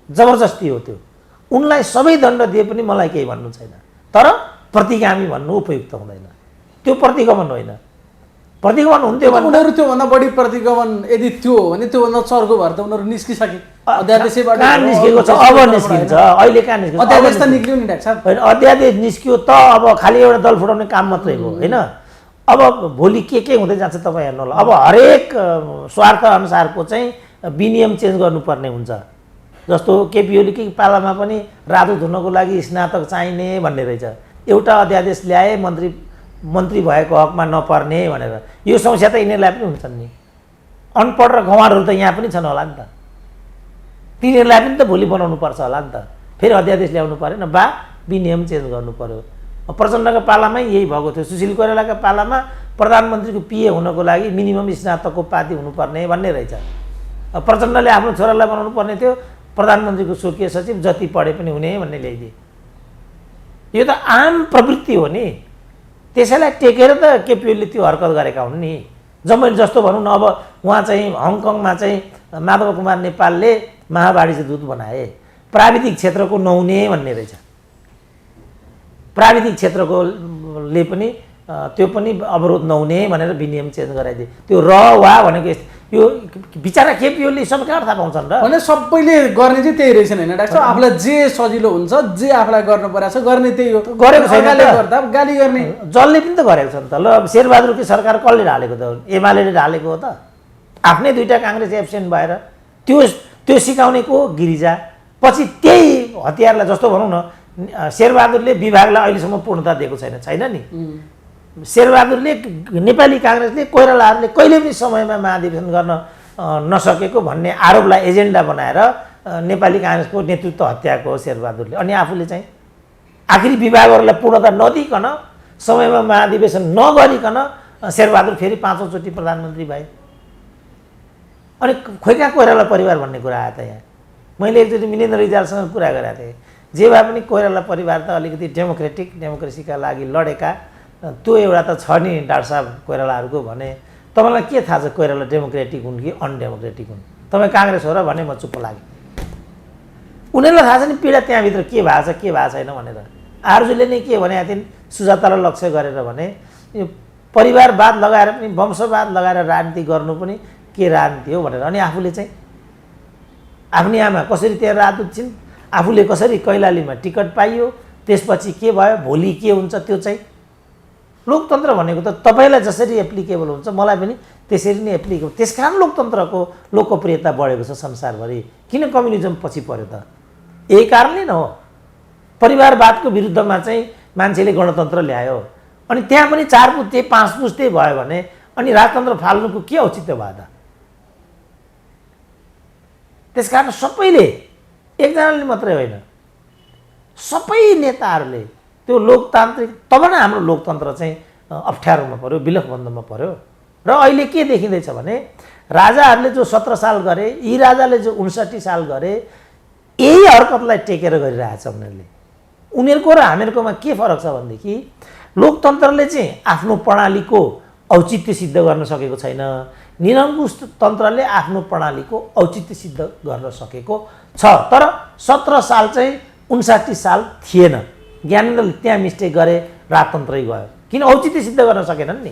जबरजस्ती हो। त्यो उनलाई सबै दण्ड दिए पनि मलाई केही भन्नु छैन, तर प्रतिगामी भन्नु उपयुक्त हुँदैन। त्यो प्रतिगमन होइन। प्रतिगमन हुन्थ्यो भने उनीहरू त्योभन्दा बढी प्रतिगमन यदि त्यो हो भने त्योभन्दा चर्को भएर त उनीहरू निस्किसके। अध्यादेशबाट कहाँ निस्केको छ? अब निस्किन्छ। अहिले कहाँ निस्किन्छ? अध्यादेश त निस्क्यो नि डाक्टर साहब। होइन, अध्यादेश निस्क्यो त अब खालि एउटा दल फुटाउने काम मात्रै हो, होइन? अब भोलि के हुँदै जान्छ तपाईँ हेर्नु होला। अब हरेक स्वार्थ अनुसारको चाहिँ विनियम चेन्ज गर्नुपर्ने हुन्छ। जस्तो केपी ओलीकै पालामा पनि रातो धुनको लागि स्नातक चाहिने भन्ने रहेछ। एउटा अध्यादेश ल्याए मन्त्री भएको हकमा नपर्ने भनेर। यो समस्या त यिनीहरूलाई पनि हुन्छन् नि। अनपढ र गँवारहरू त यहाँ पनि छन् होला नि त। तिनीहरूलाई पनि त भोलि बनाउनु पर्छ होला नि त। फेरि अध्यादेश ल्याउनु परेन वा विनियम चेन्ज गर्नु पर्यो। प्रचण्डको पालामै यही भएको थियो। सुशील कोइरालाको पालामा प्रधानमन्त्रीको पिए हुनको लागि मिनिमम स्नातकको उपाधि हुनुपर्ने भन्ने रहेछ। प्रचण्डले आफ्नो छोरालाई बनाउनु पर्ने थियो, प्रधानमन्त्रीको स्वकीय सचिव जति पढे पनि हुने भन्ने ल्याइदिए। यो त आम प्रवृत्ति हो नि। त्यसैलाई टेकेर त केपी ओलीले त्यो हरकत गरेका हुन् नि। जस्तो भनौँ न, अब उहाँ चाहिँ हङकङमा चाहिँ माधव कुमार नेपालले महावाणिज्य दूत बनाए, प्राविधिक क्षेत्रको नहुने भन्ने रहेछ। प्राविधिक क्षेत्रकोले पनि त्यो पनि अवरोध नहुने भनेर विनियम चेन्ज गराइदिए। त्यो र वा भनेको यो बिचरा केपीओले सबै कहाँ थाहा पाउँछन् र? भने सबैले गर्ने चाहिँ त्यही रहेछन् होइन डाक्टर साहब? आफूलाई जे सजिलो हुन्छ, जे आफूलाई गर्नु परेको छ गर्ने त्यही हो। गरेको छैन सरकारले त। गर्दा गाली गर्ने। जसले पनि त गरेको छ नि त। ल शेरबहादुरकी सरकार कसले ढालेको त? एमाले ढालेको हो त। आफ्नै दुईटा काङ्ग्रेस एब्सेन्ट भएर त्यो सिकाउने को गिरिजा। पछि त्यही हतियारलाई जस्तो भनौँ न, शेरबहादुरले विभागलाई अहिलेसम्म पूर्णता दिएको छैन नि। शेरबहादुरले नेपाली काङ्ग्रेसले कोइरालाहरूले कहिले पनि समयमा महाधिवेशन गर्न नसकेको भन्ने आरोपलाई एजेन्डा बनाएर नेपाली काङ्ग्रेसको नेतृत्व हत्याएको हो शेरबहादुरले। अनि आफूले चाहिँ आखिरी विभागहरूलाई पूर्णता नदिकन समयमा महाधिवेशन नगरिकन शेरबहादुर फेरि 5औं चोटि प्रधानमन्त्री भए। अनि खोइका कोइराला परिवार भन्ने कुरा आयो त यहाँ। मैले एकचोटि मिलेन्द्र रिजालसँग कुरा गरेको थिएँ। जे भए पनि कोइराला परिवार त अलिकति डेमोक्रेसीका लागि लडेका, त्यो एउटा त छ नि डाक्टर साहब कोइरालाहरूको। भने तपाईँलाई के थाहा छ कोइराला डेमोक्रेटिक हुन् कि अनडेमोक्रेटिक हुन्? तपाईँ काङ्ग्रेस हो र भने म चुप्प लागेँ। उनीहरूलाई थाहा छ नि पीडा त्यहाँभित्र के भएको छ के भएको छैन भनेर। आर्जुले नै के भनेका थिइन् सुजातालाई लक्ष्य गरेर भने यो परिवारवाद लगाएर पनि वंशवाद लगाएर राजनीति गर्नु पनि के राजनीति हो भनेर। अनि आफूले चाहिँ आफ्नी आमा कसरी त्यहाँ राजदूत छिन्, आफूले कसरी कैलालीमा टिकट पाइयो, त्यसपछि के भयो, भोलि के हुन्छ, त्यो चाहिँ लोकतन्त्र भनेको त तपाईँलाई जसरी एप्लिकेबल हुन्छ मलाई पनि त्यसरी नै एप्लिकेबल। त्यसकारण लोकतन्त्रको लोकप्रियता बढेको छ संसारभरि। किन कम्युनिजम पछि पर्यो त? यही कारणले न हो। परिवारवादको विरुद्धमा चाहिँ मान्छेले गणतन्त्र ल्यायो। अनि त्यहाँ पनि 4 पुस्ते 5 पुस्ते भयो भने अनि राजतन्त्र फाल्नुको के औचित्य भयो त? त्यसकारण सबैले, एकजनाले मात्रै होइन, सबै नेताहरूले त्यो लोकतान्त्रिक, तब नै हाम्रो लोकतन्त्र चाहिँ अप्ठ्यारोमा पर्यो, बिलखबन्दमा पर्यो। र अहिले के देखिँदैछ भने राजाहरूले जो 17 साल गरे, यी राजाले जो 59 साल गरे, यही हरकतलाई टेकेर गरिरहेछ उनीहरूले। उनीहरूको र हामीहरूकोमा के फरक छ भनेदेखि लोकतन्त्रले चाहिँ आफ्नो प्रणालीको औचित्य सिद्ध गर्न सकेको छैन, निरङ्कुश तन्त्रले आफ्नो प्रणालीको औचित्य सिद्ध गर्न सकेको छ। तर 17 साल चाहिँ 59 साल थिएन। ज्ञानेन्द्रले त्यहाँ मिस्टेक गरे, राजतन्त्रै गयो। किन औचित्य सिद्ध गर्न सकेनन् नि?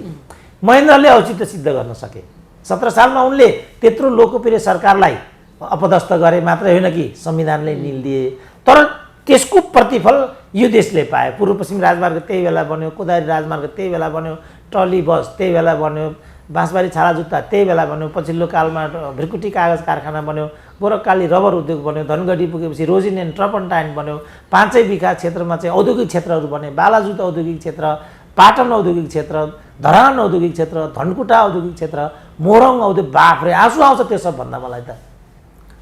महेन्द्रले औचित्य सिद्ध गर्न सके। 17 सालमा उनले त्यत्रो लोकप्रिय सरकारलाई अपदस्थ गरे मात्रै होइन कि संविधानले निल्दिए। तर त्यसको प्रतिफल यो देशले पायो। पूर्व पश्चिम राजमार्ग त्यही बेला बन्यो, कोदारी राजमार्ग त्यही बेला बन्यो, टली बस त्यही बेला बन्यो, बाँसबारी छाला जुत्ता त्यही बेला बन्यो, पछिल्लो कालमा भ्रिकुटी कागज कारखाना बन्यो, गोरखकाली रबर उद्योग बन्यो, धनगढी पुगेपछि रोजिन एन्ड ट्रपन्टाइन बन्यो, 5 विकास क्षेत्रमा चाहिँ औद्योगिक क्षेत्रहरू बने, बालाजुत औद्योगिक क्षेत्र, पाटन औद्योगिक क्षेत्र, धरान औद्योगिक क्षेत्र, धनकुटा औद्योगिक क्षेत्र, मोरङ औद्योगिक। बाफ्रे आँसु आउँछ त्यो सबभन्दा मलाई त।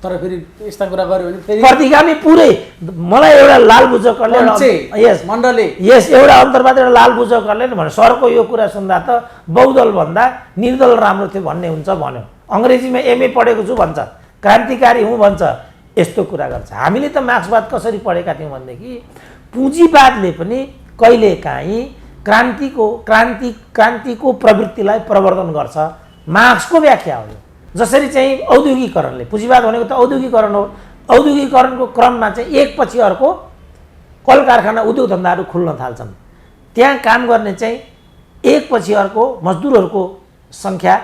तर फेरि यस्ता कुरा गर्यो भने फेरि प्रतिगामी पुरै मलाई एउटा लाल बुझकरले यस मण्डली एउटा अन्तर्वाद एउटा लाल बुझकरले भने सरको यो कुरा सुन्दा त बहुदल भन्दा निर्दल राम्रो थियो भन्ने हुन्छ भन्यो। अङ्ग्रेजीमा एमए पढेको छु भन्छ, क्रान्तिकारी हुँ भन्छ, यस्तो कुरा गर्छ। हामीले त मार्क्सवाद कसरी पढेका थियौँ भनेदेखि पुँजीवादले पनि कहिलेकाहीँ क्रान्तिको प्रवृत्तिलाई प्रवर्धन गर्छ। मार्क्सको व्याख्या हो। जसरी चाहिँ औद्योगिकरणले, पुँजीवाद भनेको त औद्योगिकरण हो। औद्योगिकरणको क्रममा चाहिँ एकपछि अर्को कल कारखाना उद्योग धन्दाहरू खुल्न थाल्छन्। त्यहाँ काम गर्ने चाहिँ एकपछि अर्को मजदुरहरूको सङ्ख्या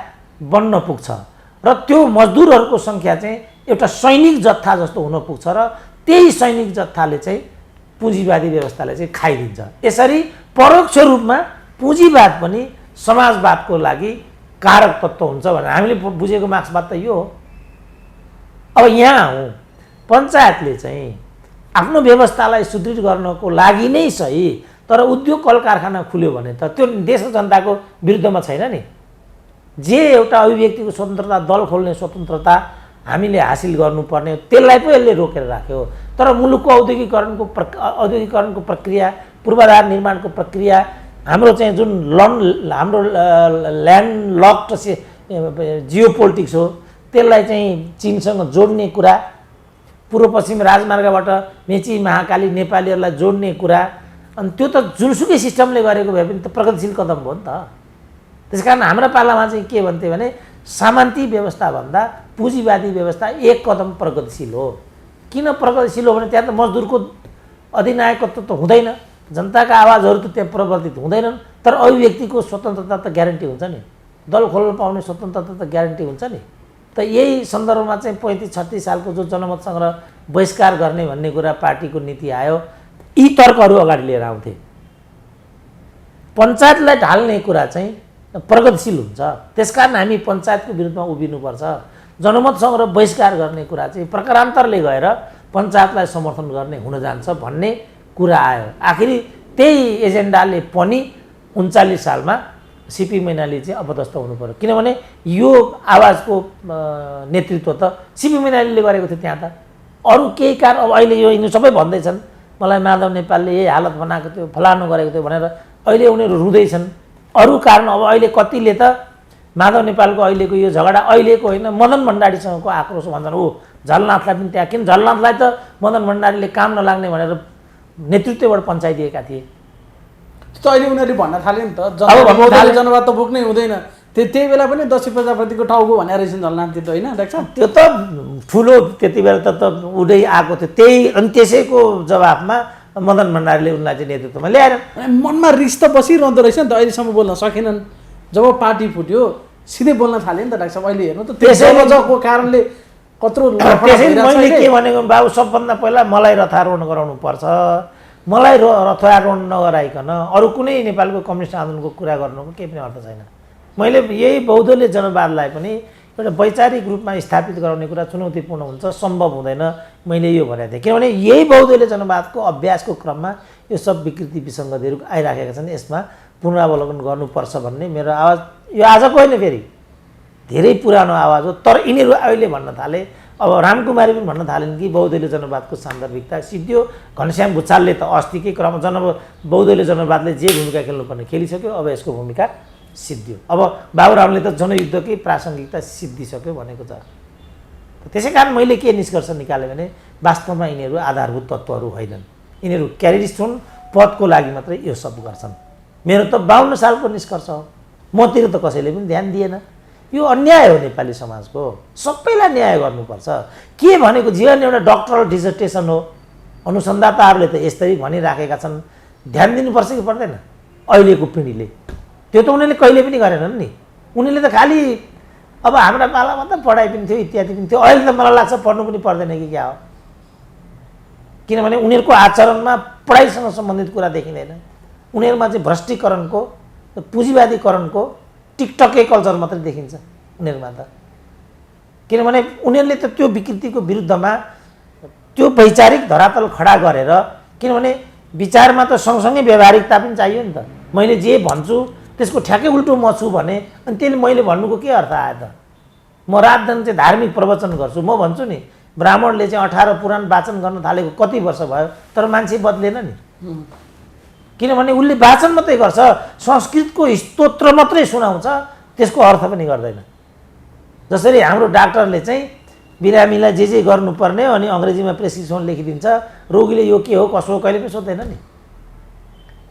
बढ्न पुग्छ र त्यो मजदुरहरूको सङ्ख्या चाहिँ एउटा सैनिक जत्था जस्तो हुन पुग्छ र त्यही सैनिक जत्थाले चाहिँ पुँजीवादी व्यवस्थालाई चाहिँ खाइदिन्छ। यसरी परोक्ष रूपमा पुँजीवाद पनि समाजवादको लागि कारक तत्त्व हुन्छ भनेर हामीले बुझेको मार्क्सवाद त यो हो। अब यहाँ हौँ, पञ्चायतले चाहिँ आफ्नो व्यवस्थालाई सुदृढ गर्नको लागि नै सही, तर उद्योग कल कारखाना खुल्यो भने त त्यो देश र जनताको विरुद्धमा छैन नि। जे एउटा अभिव्यक्तिको स्वतन्त्रता, दल खोल्ने स्वतन्त्रता हामीले हासिल गर्नुपर्ने, त्यसलाई पो यसले रोकेर राख्यो। तर मुलुकको औद्योगिकरणको प्रक्रिया, पूर्वाधार निर्माणको प्रक्रिया, हाम्रो चाहिँ जुन हाम्रो ल्यान्ड लक्ड जियो पोलिटिक्स हो, त्यसलाई चाहिँ चीनसँग जोड्ने कुरा, पूर्व पश्चिम राजमार्गबाट मेची महाकाली नेपालीहरूलाई जोड्ने कुरा, अनि त्यो त जुनसुकै सिस्टमले गरेको भए पनि त प्रगतिशील कदम हो नि त। त्यसकारण हाम्रा पालामा चाहिँ के भन्थे भने सामन्ती व्यवस्थाभन्दा पुँजीवादी व्यवस्था एक कदम प्रगतिशील हो। किन प्रगतिशील हो भने त्यहाँ त मजदुरको अधिनायकत्व त हुँदैन, जनताका आवाजहरू त त्यहाँ प्रवर्तित हुँदैनन्, तर अभिव्यक्तिको स्वतन्त्रता त ग्यारेन्टी हुन्छ नि, दल खोल्न पाउने स्वतन्त्रता त ग्यारेन्टी हुन्छ नि। त यही सन्दर्भमा चाहिँ 35-36 सालको जो जनमत सङ्ग्रह बहिष्कार गर्ने भन्ने कुरा पार्टीको नीति आयो, यी तर्कहरू अगाडि लिएर आउँथे। पञ्चायतलाई ढाल्ने कुरा चाहिँ प्रगतिशील हुन्छ, त्यसकारण हामी पञ्चायतको विरुद्धमा उभिनुपर्छ। जनमत सङ्ग्रह बहिष्कार गर्ने कुरा चाहिँ प्रकारान्तरले गएर पञ्चायतलाई समर्थन गर्ने हुन जान्छ भन्ने कुरा आयो। आखिरी त्यही एजेन्डाले पनि 39 सालमा सिपी मैनाली चाहिँ अपदस्थ हुनु पर्यो, किनभने यो आवाजको नेतृत्व त सिपी मैनालीले गरेको थियो त्यहाँ त। अरू केही कारण अब अहिले यो यिनीहरू सबै भन्दैछन् मलाई माधव नेपालले यही हालत बनाएको थियो, फलानु गरेको थियो भनेर अहिले उनीहरू रुँदैछन्। अरू कारण अब अहिले कतिले त माधव नेपालको अहिलेको यो झगडा अहिलेको होइन, मदन भण्डारीसँगको आक्रोश भन्छन्। ऊ झलनाथलाई पनि त्यहाँ, किन झलनाथलाई त मदन भण्डारीले काम नलाग्ने भनेर नेतृत्वबाट पञ्चाइदिएका थिए। त अहिले उनीहरूले भन्न थाले नि त, जनवाद त बोक्नै हुँदैन। त्यही बेला पनि दक्षिण प्रजापतिको टाउको भनेर रहेछन् झलनाथले त, होइन डाक्टर साहब? त्यो त ठुलो त्यति बेला त उडै आएको थियो त्यही, अनि त्यसैको जवाफमा मदन भण्डारीले उनलाई चाहिँ नेतृत्वमा ल्याएर मनमा रिस त बसिरहँदो रहेछ नि त, अहिलेसम्म बोल्न सकेनन्। जब पार्टी फुट्यो सिधै बोल्न थाले नि त डाक्टर साहब। अहिले हेर्नु त त्यसैको कारणले कत्रो मैले के भनेको बाबु, सबभन्दा पहिला मलाई रथारोहण गराउनु पर्छ, मलाई रथारोहण नगराइकन अरू कुनै नेपालको कम्युनिस्ट आन्दोलनको कुरा गर्नुको केही पनि अर्थ छैन। मैले यही बहुदलीय जनवादलाई पनि एउटा वैचारिक रूपमा स्थापित गराउने कुरा चुनौतीपूर्ण हुन्छ, सम्भव हुँदैन, मैले यो भनेको थिएँ। किनभने यही बहुदलीय जनवादको अभ्यासको क्रममा यो सब विकृति विसङ्गतिहरू आइराखेका छन्, यसमा पुनरावलोकन गर्नुपर्छ भन्ने मेरो आवाज यो आजको होइन, फेरि धेरै पुरानो आवाज हो। तर यिनीहरू अहिले भन्न थाले, अब रामकुमारी पनि भन्न थालिन् कि बहुदलीय जनवादको सान्दर्भिकता सिद्धियो। घनश्याम भुषालले त अस्तिकै क्रम बहुदलीय जनवादले जे भूमिका खेल्नुपर्ने खेलिसक्यो, अब यसको भूमिका सिद्धियो। अब बाबुरामले त जनयुद्धकै प्रासङ्गिकता सिद्धिसक्यो भनेको छ। त्यसै कारण मैले के निष्कर्ष निकालेँ भने वास्तवमा यिनीहरू आधारभूत तत्त्वहरू होइनन्, यिनीहरू क्यारिस्ट हुन्, पदको लागि मात्रै यो सब गर्छन्। मेरो त 52 सालको निष्कर्ष हो, मतिर त कसैले पनि ध्यान दिएन। यो अन्याय हो नेपाली समाजको, सबैलाई न्याय गर्नुपर्छ। के भनेको जीवन एउटा डक्टरल डिजर्टेसन हो, अनुसन्धाताहरूले त यसरी भनिराखेका छन्, ध्यान दिनुपर्छ कि पर्दैन? अहिलेको पिँढीले त्यो त उनीहरूले कहिले पनि गरेनन् नि। उनीहरूले त खालि अब हाम्रा पालामा त पढाइ पनि थियो, इत्यादि पनि थियो, अहिले त मलाई लाग्छ पढ्नु पनि पर्दैन कि क्या हो। किनभने उनीहरूको आचरणमा पढाइसँग सम्बन्धित कुरा देखिँदैन, उनीहरूमा चाहिँ भ्रष्टीकरणको, पुँजीवादीकरणको टिकटकै कल्चर मात्रै देखिन्छ उनीहरूमा त। किनभने उनीहरूले त त्यो विकृतिको विरुद्धमा त्यो वैचारिक धरातल खडा गरेर, किनभने विचारमा त सँगसँगै व्यावहारिकता पनि चाहियो नि त। मैले जे भन्छु त्यसको ठ्याक्कै उल्टो म छु भने अनि त्यसले मैले भन्नुको के अर्थ आयो त? म रातदिन चाहिँ धार्मिक प्रवचन गर्छु, म भन्छु नि ब्राह्मणले चाहिँ 18 पुराण वाचन गर्न थालेको कति वर्ष भयो, तर मान्छे बदलेन नि। किनभने उसले वाचन मात्रै गर्छ, संस्कृतको स्तोत्र मात्रै सुनाउँछ, त्यसको अर्थ पनि गर्दैन। जसरी हाम्रो डाक्टरले चाहिँ बिरामीलाई जे गर्नुपर्ने अनि अङ्ग्रेजीमा प्रेस्क्रिप्सन लेखिदिन्छ, रोगीले यो के हो कसो हो कहिले पनि सोध्दैन नि,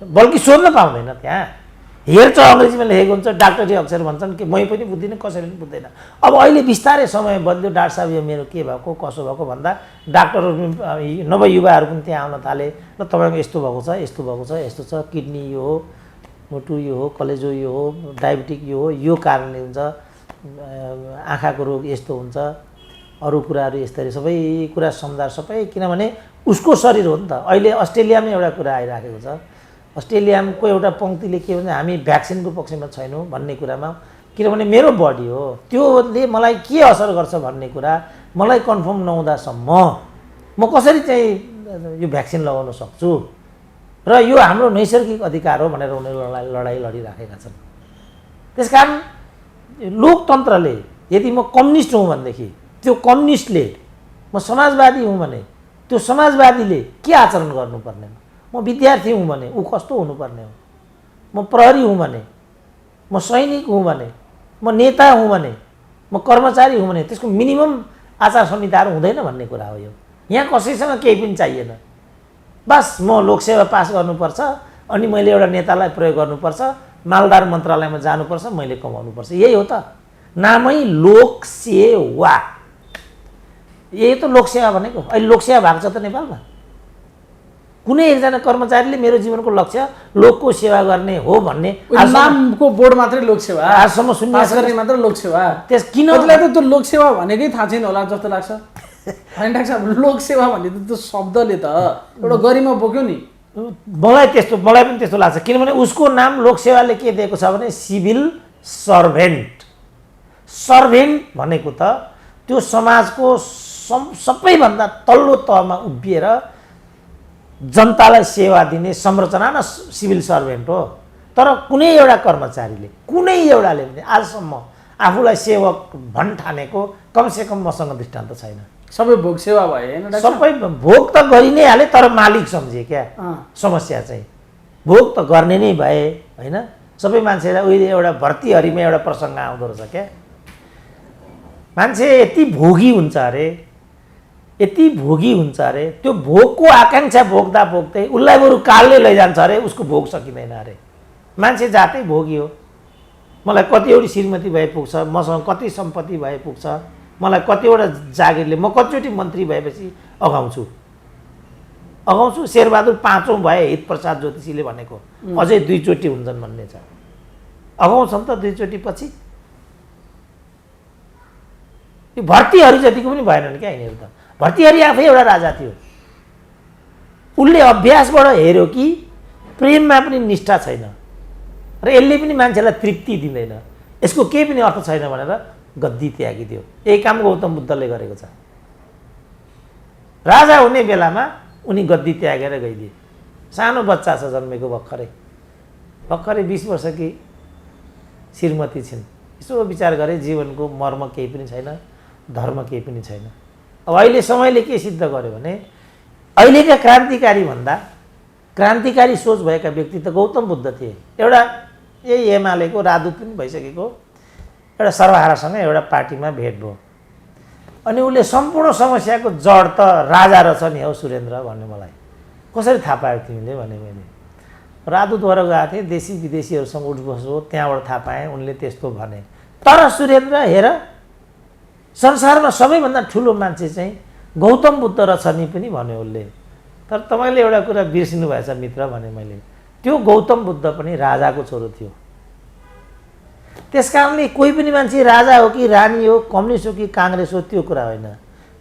बल्कि सोध्न पाउँदैन। त्यहाँ हेर्छ अङ्ग्रेजीमा लेखेको हुन्छ, डाक्टरी अक्षर भन्छन् कि मै पनि बुझ्दिनँ, कसैले पनि बुझ्दैन। अब अहिले बिस्तारै समय बदल्यो, डाक्टर साहब यो मेरो के भएको कसो भएको भन्दा डाक्टरहरू नवयुवाहरू पनि त्यहाँ आउन थाले, र तपाईँको यस्तो भएको छ, यस्तो भएको छ, यस्तो छ, किडनी यो हो, मुटु यो हो, कलेजो यो हो, डायबिटिक यो हो, यो कारणले हुन्छ, आँखाको रोग यस्तो हुन्छ, अरू कुराहरू यस्तरी सबै कुरा सम्झाएर सबै, किनभने उसको शरीर हो नि त। अहिले अस्ट्रेलियामा एउटा कुरा आइराखेको छ, अस्ट्रेलियाको एउटा पङ्क्तिले के भन्छ, हामी भ्याक्सिनको पक्षमा छैनौँ भन्ने कुरामा, किनभने मेरो बडी हो, त्योले मलाई के असर गर्छ भन्ने कुरा मलाई कन्फर्म नहुँदासम्म म कसरी चाहिँ यो भ्याक्सिन लगाउन सक्छु, र यो हाम्रो नैसर्गिक अधिकार हो भनेर उनीहरू लडाइँ लडिराखेका छन्। त्यसकारण लोकतन्त्रले, यदि म कम्युनिस्ट हुँ भनेदेखि त्यो कम्युनिस्टले, म समाजवादी हुँ भने त्यो समाजवादीले के आचरण गर्नुपर्ने, म विद्यार्थी हुँ भने ऊ कस्तो हुनुपर्ने हो, म प्रहरी हुँ भने, म सैनिक हुँ भने, म नेता हुँ भने, म कर्मचारी हुँ भने त्यसको मिनिमम आचार संहिताहरू हुँदैन भन्ने कुरा हो। यो यहाँ कसैसँग केही पनि चाहिएन, बस म लोकसेवा पास गर्नुपर्छ, अनि मैले एउटा नेतालाई प्रयोग गर्नुपर्छ, मालदार मन्त्रालयमा जानुपर्छ, मैले कमाउनुपर्छ, यही हो त। नामै लोकसेवा, यही त लोकसेवा भनेको। अहिले लोकसेवा भएको छ त नेपालमा? कुनै एकजना कर्मचारीले मेरो जीवनको लक्ष्य लोकको सेवा गर्ने हो भन्ने नामको बोर्ड मात्रै लोकसेवा, आजसम्म सुन्ने पास गर्ने मात्र लोकसेवा। त्यस किन कतिलाई त त्यो लोकसेवा भनेकै थाहा छैन होला जस्तो लाग्छ। होइन डाक्टर साहब, लोकसेवा भन्ने त त्यो शब्दले त एउटा गरिमा बोक्यो नि। मलाई पनि त्यस्तो लाग्छ, किनभने उसको नाम लोकसेवाले के दिएको छ भने सिभिल सर्भेन्ट। सर्भेन्ट भनेको त त्यो समाजको सबैभन्दा तल्लो तहमा उभिएर जनतालाई सेवा दिने संरचना न सिभिल सर्भेन्ट हो। तर कुनै एउटा कर्मचारीले, कुनै एउटाले पनि आजसम्म आफूलाई सेवक भन्ठानेको कमसेकम मसँग दृष्टान्त छैन। सबै भोग सेवा भयो होइन डाक्टर? सबै भोग त गरि नै हाले, तर मालिक सम्झे क्या। समस्या चाहिँ भोग त गर्ने नै भए होइन। सबै मान्छेलाई उहिले एउटा भर्तीहरीमा एउटा प्रसङ्ग आउँदो रहेछ क्या, मान्छे यति भोगी हुन्छ अरे, यति भोगी हुन्छ अरे, त्यो भोगको आकाङ्क्षा भोग्दा भोग्दै उसलाई बरु कालले लैजान्छ अरे, उसको भोग सकिँदैन अरे। मान्छे जातै भोगी हो। मलाई कतिवटा श्रीमती भए पुग्छ, मसँग कति सम्पत्ति भए पुग्छ, मलाई कतिवटा जागिरले, म कतिचोटि मन्त्री भएपछि अगाउँछु। शेरबहादुर 5औं भए हितप्रसाद ज्योतिषीले भनेको, अझै 2 चोटि हुन्छन् भन्ने छ। अगाउँछन् त 2 चोटि पछि। यो भर्तीहरी जतिको पनि भएनन् क्या यिनीहरू त। भर्तीहरी आफै एउटा राजा थियो। उसले अभ्यासबाट हेऱ्यो कि प्रेममा पनि निष्ठा छैन र यसले पनि मान्छेलाई तृप्ति दिँदैन, यसको केही पनि अर्थ छैन भनेर गद्दी त्यागिदियो। यही काम गौतम बुद्धले गरेको छ। राजा हुने बेलामा उनी गद्दी त्यागेर गइदिए। सानो बच्चा छ जन्मेको भर्खरै 20 वर्षकी श्रीमती छिन्। यसो विचार गरे जीवनको मर्म केही पनि छैन, धर्म केही पनि छैन। अब अहिले समयले के सिद्ध गर्यो भने अहिलेका क्रान्तिकारी भन्दा क्रान्तिकारी सोच भएका व्यक्ति त गौतम बुद्ध थिए। एउटा यही एमालेको राजदूत पनि भइसकेको एउटा सर्वहारासँग एउटा पार्टीमा भेट भयो अनि उसले सम्पूर्ण समस्याको जड त राजा रहेछ नि हौ सुरेन्द्र भन्ने। मलाई कसरी थाहा पायो तिमीले भने मैले राजदूत भएर गएको थिएँ, देशी विदेशीहरूसँग उठबस हो, त्यहाँबाट थाहा पाएँ उनले त्यस्तो भने। तर सुरेन्द्र हेर, संसारमा सबैभन्दा ठुलो मान्छे चाहिँ गौतम बुद्ध रहेछ नि पनि भन्यो उसले। तर तपाईँले एउटा कुरा बिर्सिनु भएछ मित्र भने मैले, त्यो गौतम बुद्ध पनि राजाको छोरो थियो। त्यसकारणले कोही पनि मान्छे राजा हो कि रानी हो, कम्युनिस्ट हो कि काङ्ग्रेस हो त्यो कुरा होइन।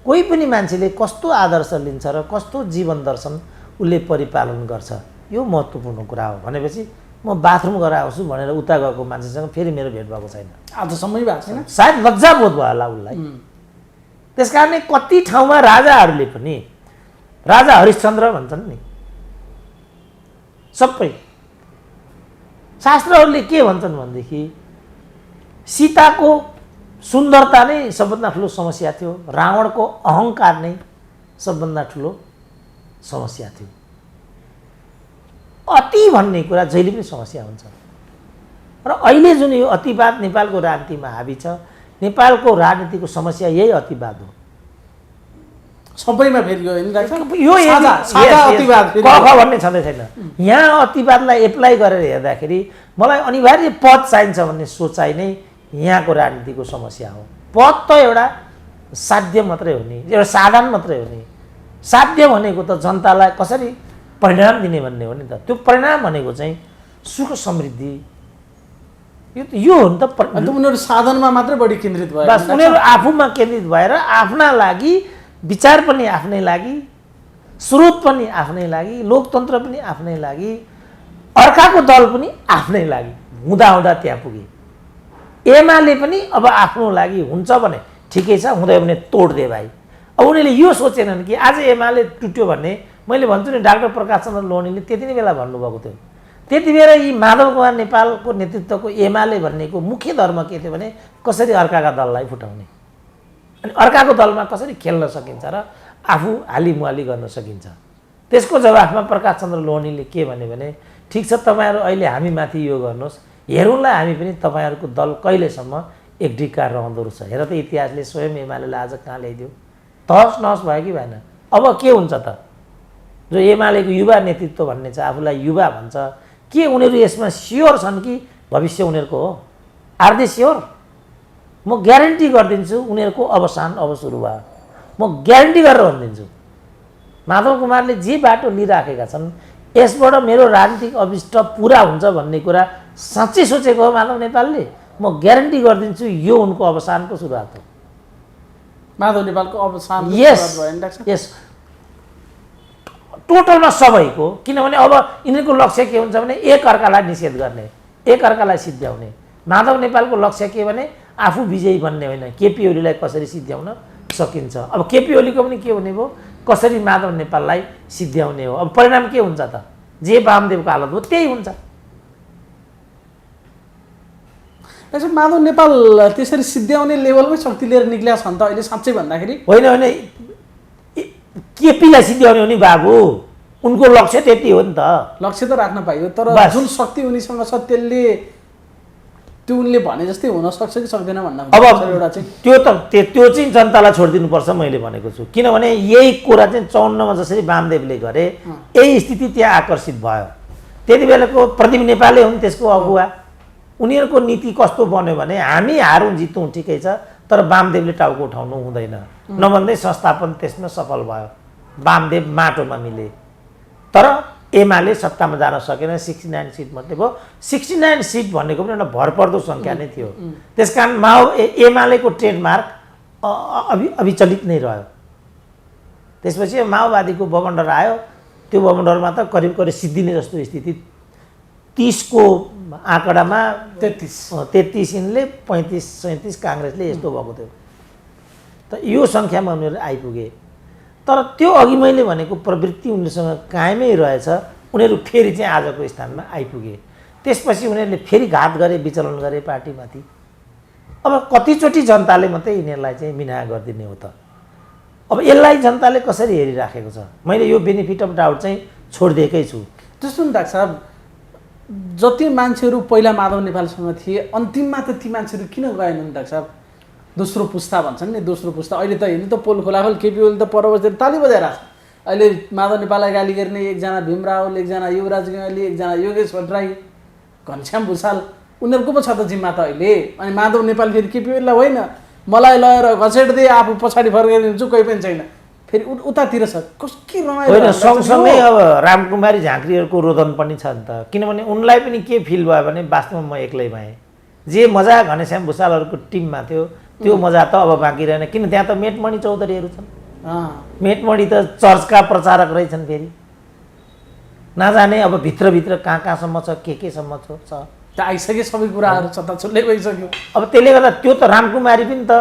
कोही पनि मान्छेले कस्तो आदर्श लिन्छ र कस्तो जीवन दर्शन उसले परिपालन गर्छ, यो महत्त्वपूर्ण कुरा हो। भनेपछि म बाथरुम गएर आउँछु भनेर उता गएको मान्छेसँग फेरि मेरो भेट भएको छैन, आजसम्मै भएको छैन। सायद लज्जाबोध भयो होला उसलाई। त्यसकारणले कति ठाउँमा राजाहरूले पनि, राजा हरिश्चन्द्र भन्छन् नि, सबै शास्त्रहरूले के भन्छन् भनेदेखि सीताको सुन्दरता नै सबभन्दा ठुलो समस्या थियो, रावणको अहङ्कार नै सबभन्दा ठुलो समस्या थियो। अति भन्ने कुरा जहिले पनि समस्या हुन्छ र अहिले जुन यो अतिवाद नेपालको राजनीतिमा हाबी छ, नेपालको राजनीतिको समस्या यही अतिवाद हो। सबैमा फेरि यो अतिवाद भन्ने छँदै छैन। यहाँ अतिवादलाई एप्लाई गरेर हेर्दाखेरि मलाई अनिवार्य पद चाहिन्छ भन्ने सोचाइ नै यहाँको राजनीतिको समस्या हो। पद त एउटा साध्य मात्रै हो नि, एउटा साधन मात्रै हो नि। साध्य भनेको त जनतालाई कसरी परिणाम दिने भन्ने हो नि त। त्यो परिणाम भनेको चाहिँ सुख समृद्धि, यो हो नि त। उनीहरू साधनमा मात्रै बढी केन्द्रित भयो। बस उनीहरू आफूमा केन्द्रित भएर आफ्ना लागि विचार पनि आफ्नै लागि, स्रोत पनि आफ्नै लागि, लोकतन्त्र पनि आफ्नै लागि, अर्काको दल पनि आफ्नै लागि हुँदा हुँदा त्यहाँ पुगे। एमाले पनि अब आफ्नो लागि हुन्छ भने ठिकै छ, हुँदै भने तोड्दे भाइ। अब उनीहरूले यो सोचेनन् कि आज एमाले टुट्यो भने, मैले भन्छु नि डाक्टर प्रकाश चन्द्र लोहनीले त्यति नै बेला भन्नुभएको थियो। त्यति बेला यी माधव कुमार नेपालको नेतृत्वको एमाले भन्नेको मुख्य धर्म के थियो भने कसरी अर्काका दललाई फुटाउने अनि अर्काको दलमा कसरी खेल्न सकिन्छ र आफू हालिमुहाली गर्न सकिन्छ। त्यसको जवाफमा प्रकाश चन्द्र लोहनीले के भने ठिक छ, तपाईँहरू अहिले हामीमाथि यो गर्नुहोस्, हेरौँला हामी पनि तपाईँहरूको दल कहिलेसम्म एकढिक्का रहँदो रहेछ। हेर त इतिहासले स्वयं एमालेलाई आज कहाँ ल्याइदियो, तहस नहस भयो कि भएन। अब के हुन्छ त, जो एमालेको युवा नेतृत्व भन्ने छ, आफूलाई युवा भन्छ, के उनीहरू यसमा स्योर छन् कि भविष्य उनीहरूको हो? Are they sure? म ग्यारेन्टी गरिदिन्छु उनीहरूको अवसान अब सुरु भयो। म ग्यारेन्टी गरेर भनिदिन्छु माधव कुमारले जे बाटो लिइराखेका छन् यसबाट मेरो राजनीतिक अभिष्ट पुरा हुन्छ भन्ने कुरा साँच्चै सोचेको हो माधव नेपालले, म ग्यारेन्टी गरिदिन्छु यो उनको अवसानको सुरुवात हो। माधव नेपालको अवसान यस टोटलमा सबैको, किनभने अब यिनीहरूको लक्ष्य के हुन्छ भने एकअर्कालाई निषेध गर्ने, एकअर्कालाई सिद्ध्याउने। माधव नेपालको लक्ष्य के भने आफू विजयी बन्ने होइन, केपी ओलीलाई कसरी सिद्ध्याउन सकिन्छ। अब केपी ओलीको पनि के हुने भयो, कसरी माधव नेपाललाई सिद्ध्याउने हो। अब परिणाम के हुन्छ त, जे वामदेवको हालत हो त्यही हुन्छ। यसो माधव नेपाल त्यसरी सिद्ध्याउने लेभलमै शक्ति लिएर निक्लिया छ नि त अहिले साँच्चै भन्दाखेरि? होइन होइन, केपीलाई सिद्ध्याउने हो नि बाबु, उनको लक्ष्य त्यति हो नि त। लक्ष्य त राख्न पाइयो, तर जुन शक्ति उनीसँग छ त्यसले त्यो उनले भने जस्तै हुन सक्छ कि सक्दैन भन्न अब एउटा चाहिँ त्यो चाहिँ जनतालाई छोडिदिनुपर्छ मैले भनेको छु। किनभने यही कुरा चाहिँ 54मा जसरी वामदेवले गरे यही स्थिति त्यहाँ आकर्षित भयो। त्यति बेलाको प्रदीप नेपालै हुन् त्यसको अगुवा। उनीहरूको नीति कस्तो बन्यो भने हामी हारौँ जितौँ ठिकै छ, तर वामदेवले टाउको उठाउनु हुँदैन नभन्दै संस्थापन त्यसमा सफल भयो। वामदेव माटोमा मिले, तर एमाले सत्तामा जान सकेन, 69 सिट मात्रै भयो। 69 सिट भनेको पनि एउटा भरपर्दो सङ्ख्या नै थियो। त्यसकारण एमालेको ट्रेडमार्क अविचलित नै रह्यो। त्यसपछि माओवादीको बबन्डर आयो, त्यो बबन्डरमा त करिब करिब सिद्धिने जस्तो स्थिति। 30को आँकडामा 33 यिनले, 35-37 काङ्ग्रेसले यस्तो भएको थियो। त यो सङ्ख्यामा उनीहरू आइपुगे। तर त्यो अघि मैले भनेको प्रवृत्ति उनीहरूसँग कायमै रहेछ, उनीहरू फेरि चाहिँ आजको स्थानमा आइपुगे। त्यसपछि उनीहरूले फेरि घात गरे, विचलन गरे पार्टीमाथि। अब कतिचोटि जनताले मात्रै यिनीहरूलाई चाहिँ मिना गरिदिने हो त। अब यसलाई जनताले कसरी हेरिराखेको छ, मैले यो बेनिफिट अफ डाउट चाहिँ छोडिदिएकै छु। त्यस्तो नि डाक्टर साहब, जति मान्छेहरू पहिला माधव नेपालसँग थिए अन्तिममा त ती मान्छेहरू किन गएनन् डाक्टर साहब? दोस्रो पुस्ता भन्छन् नि, दोस्रो पुस्ता। अहिले त हेर्नु त पोल खोलाखोल केपी ओली त पर बसेर ताली बजाइरहेको छ। अहिले माधव नेपाललाई गाली गर्ने एकजना भीम रावल, एकजना युवराज गैँयाली, एकजना योगेश भट्टराई, घनश्याम भूषाल, उनीहरूको पो छ त जिम्मा त अहिले। अनि माधव नेपाल फेरि केपी ओलीलाई होइन मलाई लगेर घसेट्दै आफू पछाडि फर्काइदिन्छु, कोही पनि छैन, फेरि उतातिर छ। के रमाइलो होइन, सँगसँगै अब रामकुमारी झाँक्रीहरूको रोदन पनि छ नि त। किनभने उनलाई पनि के फिल भयो भने वास्तवमा म एक्लै भएँ। जे मजा घनश्याम भूषालहरूको टिममा थियो त्यो मजा त अब बाँकी रहेन। किन त्यहाँ त मेटमणि चौधरीहरू छन्। मेटमणि त चर्चका प्रचारक रहेछन्। फेरि नजाने अब भित्रभित्र कहाँ कहाँसम्म छ, केसम्म छ, आइसक्यो सबै कुराहरू छताछुल्लै भइसक्यो। अब त्यसले गर्दा त्यो त रामकुमारी पनि त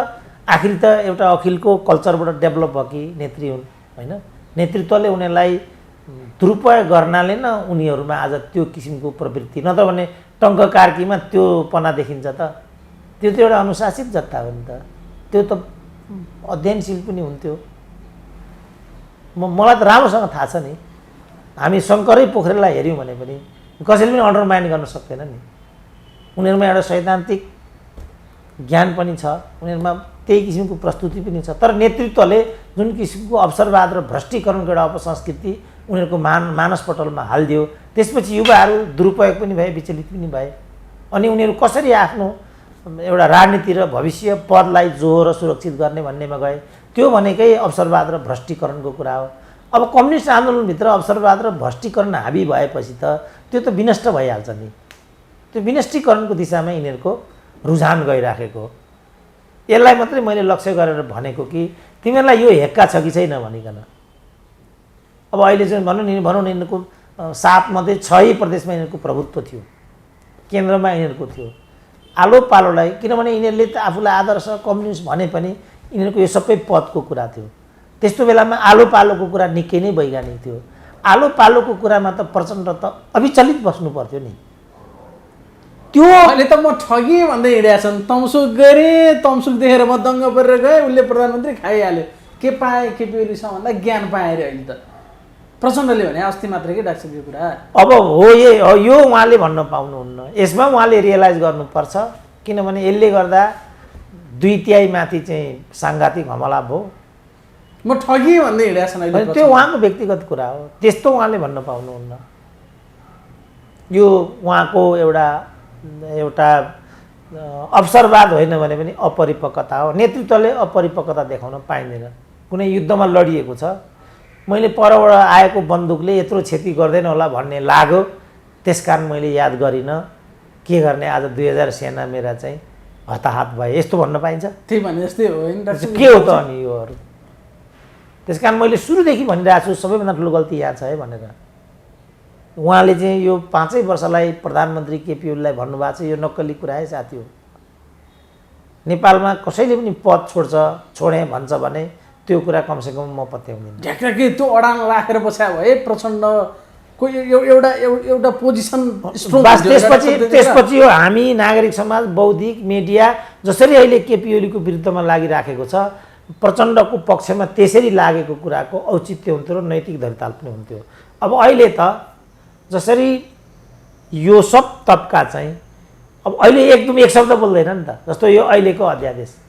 आखिर त एउटा अखिलको कल्चरबाट डेभलप भएकी नेत्री हुन् होइन। नेतृत्वले उनीहरूलाई दुरुपयोग गर्नाले न उनीहरूमा आज त्यो किसिमको प्रवृत्ति, नत्र भने टङ्क कार्कीमा त्यो पना देखिन्छ त। त्यो त एउटा अनुशासित जत्ता हो नि त, त्यो त अध्ययनशील पनि हुन्थ्यो। मलाई त राम्रोसँग थाहा छ नि, हामी शङ्करै पोखरेललाई हेऱ्यौँ भने पनि कसैले पनि अन्डरमाइन गर्न सक्दैन नि। उनीहरूमा एउटा सैद्धान्तिक ज्ञान पनि छ, उनीहरूमा त्यही किसिमको प्रस्तुति पनि छ। तर नेतृत्वले जुन किसिमको अवसरवाद र भ्रष्टीकरणको एउटा अपसंस्कृति उनीहरूको मानसपटलमा हालिदियो, त्यसपछि युवाहरू दुरुपयोग पनि भए, विचलित पनि भए। अनि उनीहरू कसरी आफ्नो एउटा राजनीति र भविष्य पदलाई जोहोर सुरक्षित गर्ने भन्नेमा गए। त्यो भनेकै अवसरवाद र भ्रष्टीकरणको कुरा हो। अब कम्युनिस्ट आन्दोलनभित्र अवसरवाद र भ्रष्टीकरण हाबी भएपछि त त्यो त विनष्ट भइहाल्छ नि। त्यो विनष्टीकरणको दिशामा यिनीहरूको रुझान गइराखेको। यसलाई मात्रै मैले लक्ष्य गरेर भनेको कि तिमीहरूलाई यो हेक्का छ कि छैन भनिकन। अब अहिले चाहिँ भनौँ न यिनीहरूको 7 मध्ये 6 प्रदेशमा यिनीहरूको प्रभुत्व थियो, केन्द्रमा यिनीहरूको थियो। आलो पालोलाई, किनभने यिनीहरूले त आफूलाई आदर्श कम्युनिस्ट भने पनि यिनीहरूको यो सबै पदको कुरा थियो। त्यस्तो बेलामा आलो पालोको कुरा निकै नै वैज्ञानिक थियो। आलो पालोको कुरामा त प्रचण्ड त अविचलित बस्नु पर्थ्यो नि। त्यो अहिले त म ठगी भन्दै हिँडेका छन्, तमसुक गरेँ, तमसुक देखेर म दङ्ग परेर गएँ, उसले प्रधानमन्त्री खाइहाल्यो। के पाएँ केपी ओलीसँग भन्दा ज्ञान पाएँ अरे। अहिले त प्रचण्डले भने अस्ति मात्रै के डाक्टर यो कुरा। अब हो यो उहाँले भन्न पाउनुहुन्न, यसमा उहाँले रियलाइज गर्नुपर्छ। किनभने यसले गर्दा 2/3 माथि चाहिँ साङ्घातिक हमला भयो। म ठगी भन्दै हिँडेका छन् अहिले। त्यो उहाँको व्यक्तिगत कुरा हो, त्यस्तो उहाँले भन्न पाउनुहुन्न। यो उहाँको एउटा अवसरवाद होइन भने पनि अपरिपक्वता हो। नेतृत्वले अपरिपक्वता देखाउन पाइँदैन। कुनै युद्धमा लडिएको छ, मैले परबाट आएको बन्दुकले यत्रो क्षति गर्दैन होला भन्ने लाग्यो, त्यसकारण मैले याद गरिनँ। के गर्ने, आज 2000 सेना मेरा चाहिँ हताहत भए, यस्तो भन्न पाइन्छ? त्यही भने जस्तै हो होइन डाक्टर के हो त अनि योहरू? त्यसकारण मैले सुरुदेखि भनिरहेको छु सबैभन्दा ठुलो गल्ती यहाँ छ है भनेर। उहाँले चाहिँ यो 5 वर्षलाई प्रधानमन्त्री केपी ओलीलाई भन्नुभएको छ, यो नक्कली कुरा है साथी हो। नेपालमा कसैले पनि पद छोडेँ भन्छ भने त्यो कुरा कमसेकम म पत्याउँदिनँ। ढ्याक्कै त्यो अडान राखेर बस्या भए प्रचण्डको एउटा पोजिसन स्ट्रङ। त्यसपछि हो हामी नागरिक समाज, बौद्धिक, मिडिया जसरी अहिले केपी ओलीको विरुद्धमा लागिराखेको छ, प्रचण्डको पक्षमा त्यसरी लागेको कुराको औचित्य हुन्थ्यो र नैतिक धरिताल पनि हुन्थ्यो। अब अहिले त जसरी यो सब तबका चाहिँ अब अहिले एकदम एक शब्द बोल्दैन नि त। जस्तो यो अहिलेको अध्यादेश,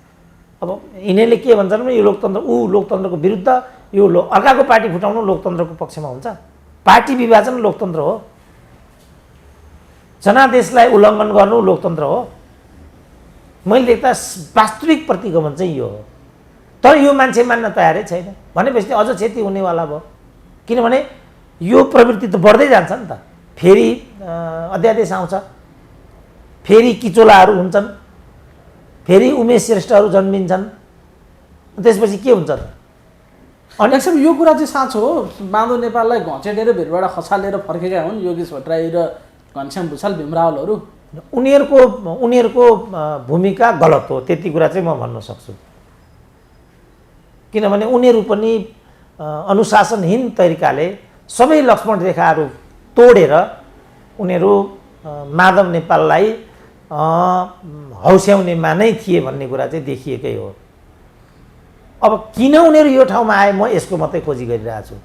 अब यिनीहरूले के भन्छन् भने यो लोकतन्त्र, लोकतन्त्रको विरुद्ध, यो अर्काको पार्टी फुटाउनु लोकतन्त्रको पक्षमा हुन्छ। पार्टी विभाजन लोकतन्त्र हो, जनादेशलाई उल्लङ्घन गर्नु लोकतन्त्र हो। मैले देख्दा वास्तविक प्रतिगमन चाहिँ यो हो। तर यो मान्छे मान्न तयारै छैन भनेपछि अझ क्षति हुनेवाला भयो। किनभने यो प्रवृत्ति त बढ्दै जान्छ नि त। फेरि अध्यादेश आउँछ, फेरि किचोलाहरू हुन्छन्, फेरि उमेश श्रेष्ठहरू जन्मिन्छन्, त्यसपछि के हुन्छ त? अनि यो कुरा चाहिँ साँचो हो। माधव नेपाललाई घचेटेर भिरबाट खसालेर फर्केका हुन् योगेश भट्टराई र घनश्याम भुसाल, भीमरावलहरू। उनीहरूको भूमिका गलत हो, त्यति कुरा चाहिँ म भन्न सक्छु। किनभने उनीहरू पनि अनुशासनहीन तरिकाले सबै लक्ष्मण रेखाहरू तोडेर उनीहरू माधव नेपाललाई हौस्याउनेमा नै थिए भन्ने कुरा चाहिँ देखिएकै हो। अब किन उनीहरू यो ठाउँमा आए, म यसको मात्रै खोजी गरिरहेको छु।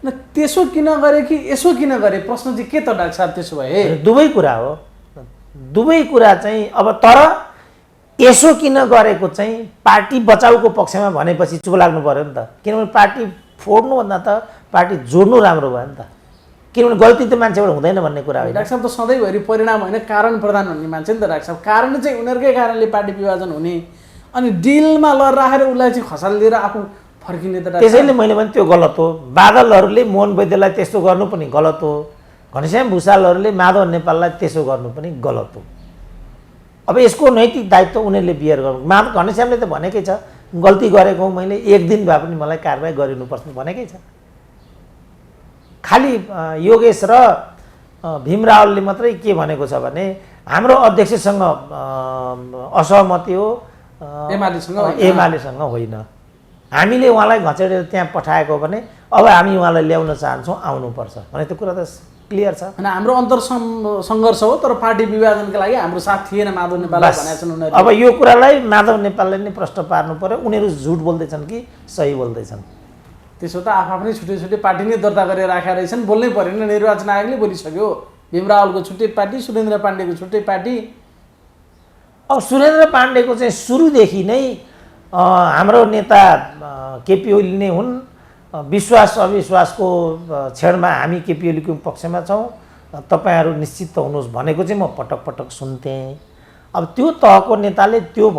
न त्यसो किन गरे कि यसो किन गरे, प्रश्न चाहिँ के त डाक्टर साहब? त्यसो भए दुवै कुरा हो, दुवै कुरा चाहिँ। अब तर यसो किन गरेको चाहिँ पार्टी बचाउको पक्षमा भनेपछि चुप लाग्नु पर्यो नि त। किनभने पार्टी फोड्नुभन्दा त पार्टी जोड्नु राम्रो भयो नि त। किनभने गल्ती त मान्छेबाट हुँदैन भन्ने कुरा हो। डाक्टर साहब त सधैँभरि परिणाम होइन कारण प्रधान भन्ने मान्छे नि त डाक्टर साहब। कारण चाहिँ उनीहरूकै कारणले पार्टी विभाजन हुने, अनि डिलमा लड राखेर उसलाई चाहिँ खसालिदिएर आफू फर्किने त। त्यसैले मैले भने त्यो गलत हो। बादलहरूले मोहन वैद्यलाई त्यस्तो गर्नु पनि गलत हो, घनश्याम भुसालहरूले माधव नेपाललाई त्यसो गर्नु पनि गलत हो। अब यसको नैतिक दायित्व उनीहरूले बियर गर्नु। घनश्यामले त भनेकै छ गल्ती गरेको हो मैले, एक दिन भए पनि मलाई कारबाही गरिनुपर्छ भनेकै छ। खालि योगेश र भीमरावलले मात्रै के भनेको छ भने हाम्रो अध्यक्षसँग असहमति हो, एमालेसँग होइन। हामीले उहाँलाई घचेडेर त्यहाँ पठाएको भने अब हामी उहाँलाई ल्याउन चाहन्छौँ, आउनुपर्छ भने त्यो कुरा त क्लियर छ। होइन, हाम्रो अन्तर सङ्घर्ष हो, तर पार्टी विभाजनका लागि हाम्रो साथ थिएन माधव नेपाललाई भनेका छन् उनीहरू। अब यो कुरालाई माधव नेपालले नै प्रश्न पार्नु पर्यो, उनीहरू झुट बोल्दैछन् कि सही बोल्दैछन्। त्यसो त आफ्नै छुट्टै छुट्टै पार्टी नै दर्ता गरेर राखेका रहेछन्, बोल्नै परेन। निर्वाचन आयोगले बोलिसक्यो, भीमरावलको छुट्टै पार्टी, सुरेन्द्र पाण्डेको छुट्टै पार्टी। अब सुरेन्द्र पाण्डेको चाहिँ सुरुदेखि नै हाम्रो नेता केपी ओली नै हुन्। विश्वास अविश्वासको क्षणमा हामी केपी ओलीको पक्षमा छौँ, तपाईँहरू निश्चित हुनुहोस् भनेको चाहिँ म पटक पटक सुन्थेँ। अब त्यो तहको नेताले त्यो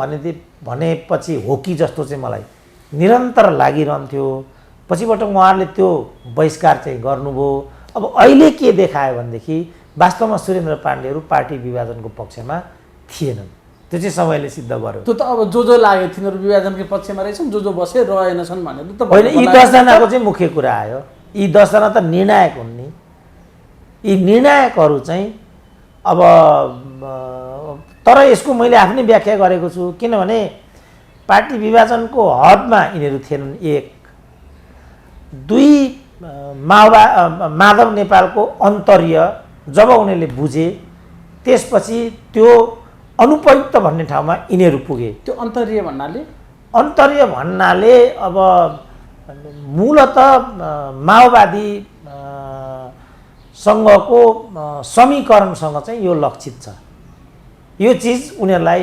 भनेपछि हो कि जस्तो चाहिँ मलाई निरन्तर लागिरहन्थ्यो। पछिबाट उहाँहरूले त्यो बहिष्कार चाहिँ गर्नुभयो। अब अहिले के देखायो भनेदेखि वास्तवमा सुरेन्द्र पाण्डेहरू पार्टी विभाजनको पक्षमा थिएनन्। त्यो चाहिँ समयले सिद्ध गर्यो। त्यो त अब जो लाग्यो तिनीहरू विभाजनकै पक्षमा रहेछन्, जो बसे रहेनछन् भनेर त होइन। यी 10 जनाको चाहिँ मुख्य कुरा आयो। यी 10 जना त निर्णायक हुन् नि। यी निर्णायकहरू चाहिँ अब तर यसको मैले आफ्नै व्याख्या गरेको छु। किनभने पार्टी विभाजनको हदमा यिनीहरू थिएनन्। 1 2 माधव नेपालको अन्तर्य जब उनीहरूले बुझे त्यसपछि त्यो अनुपयुक्त भन्ने ठाउँमा यिनीहरू पुगे। त्यो अन्तर्य भन्नाले अब मूलत माओवादी सँगको समीकरणसँग चाहिँ यो लक्षित छ। यो चिज उनीहरूलाई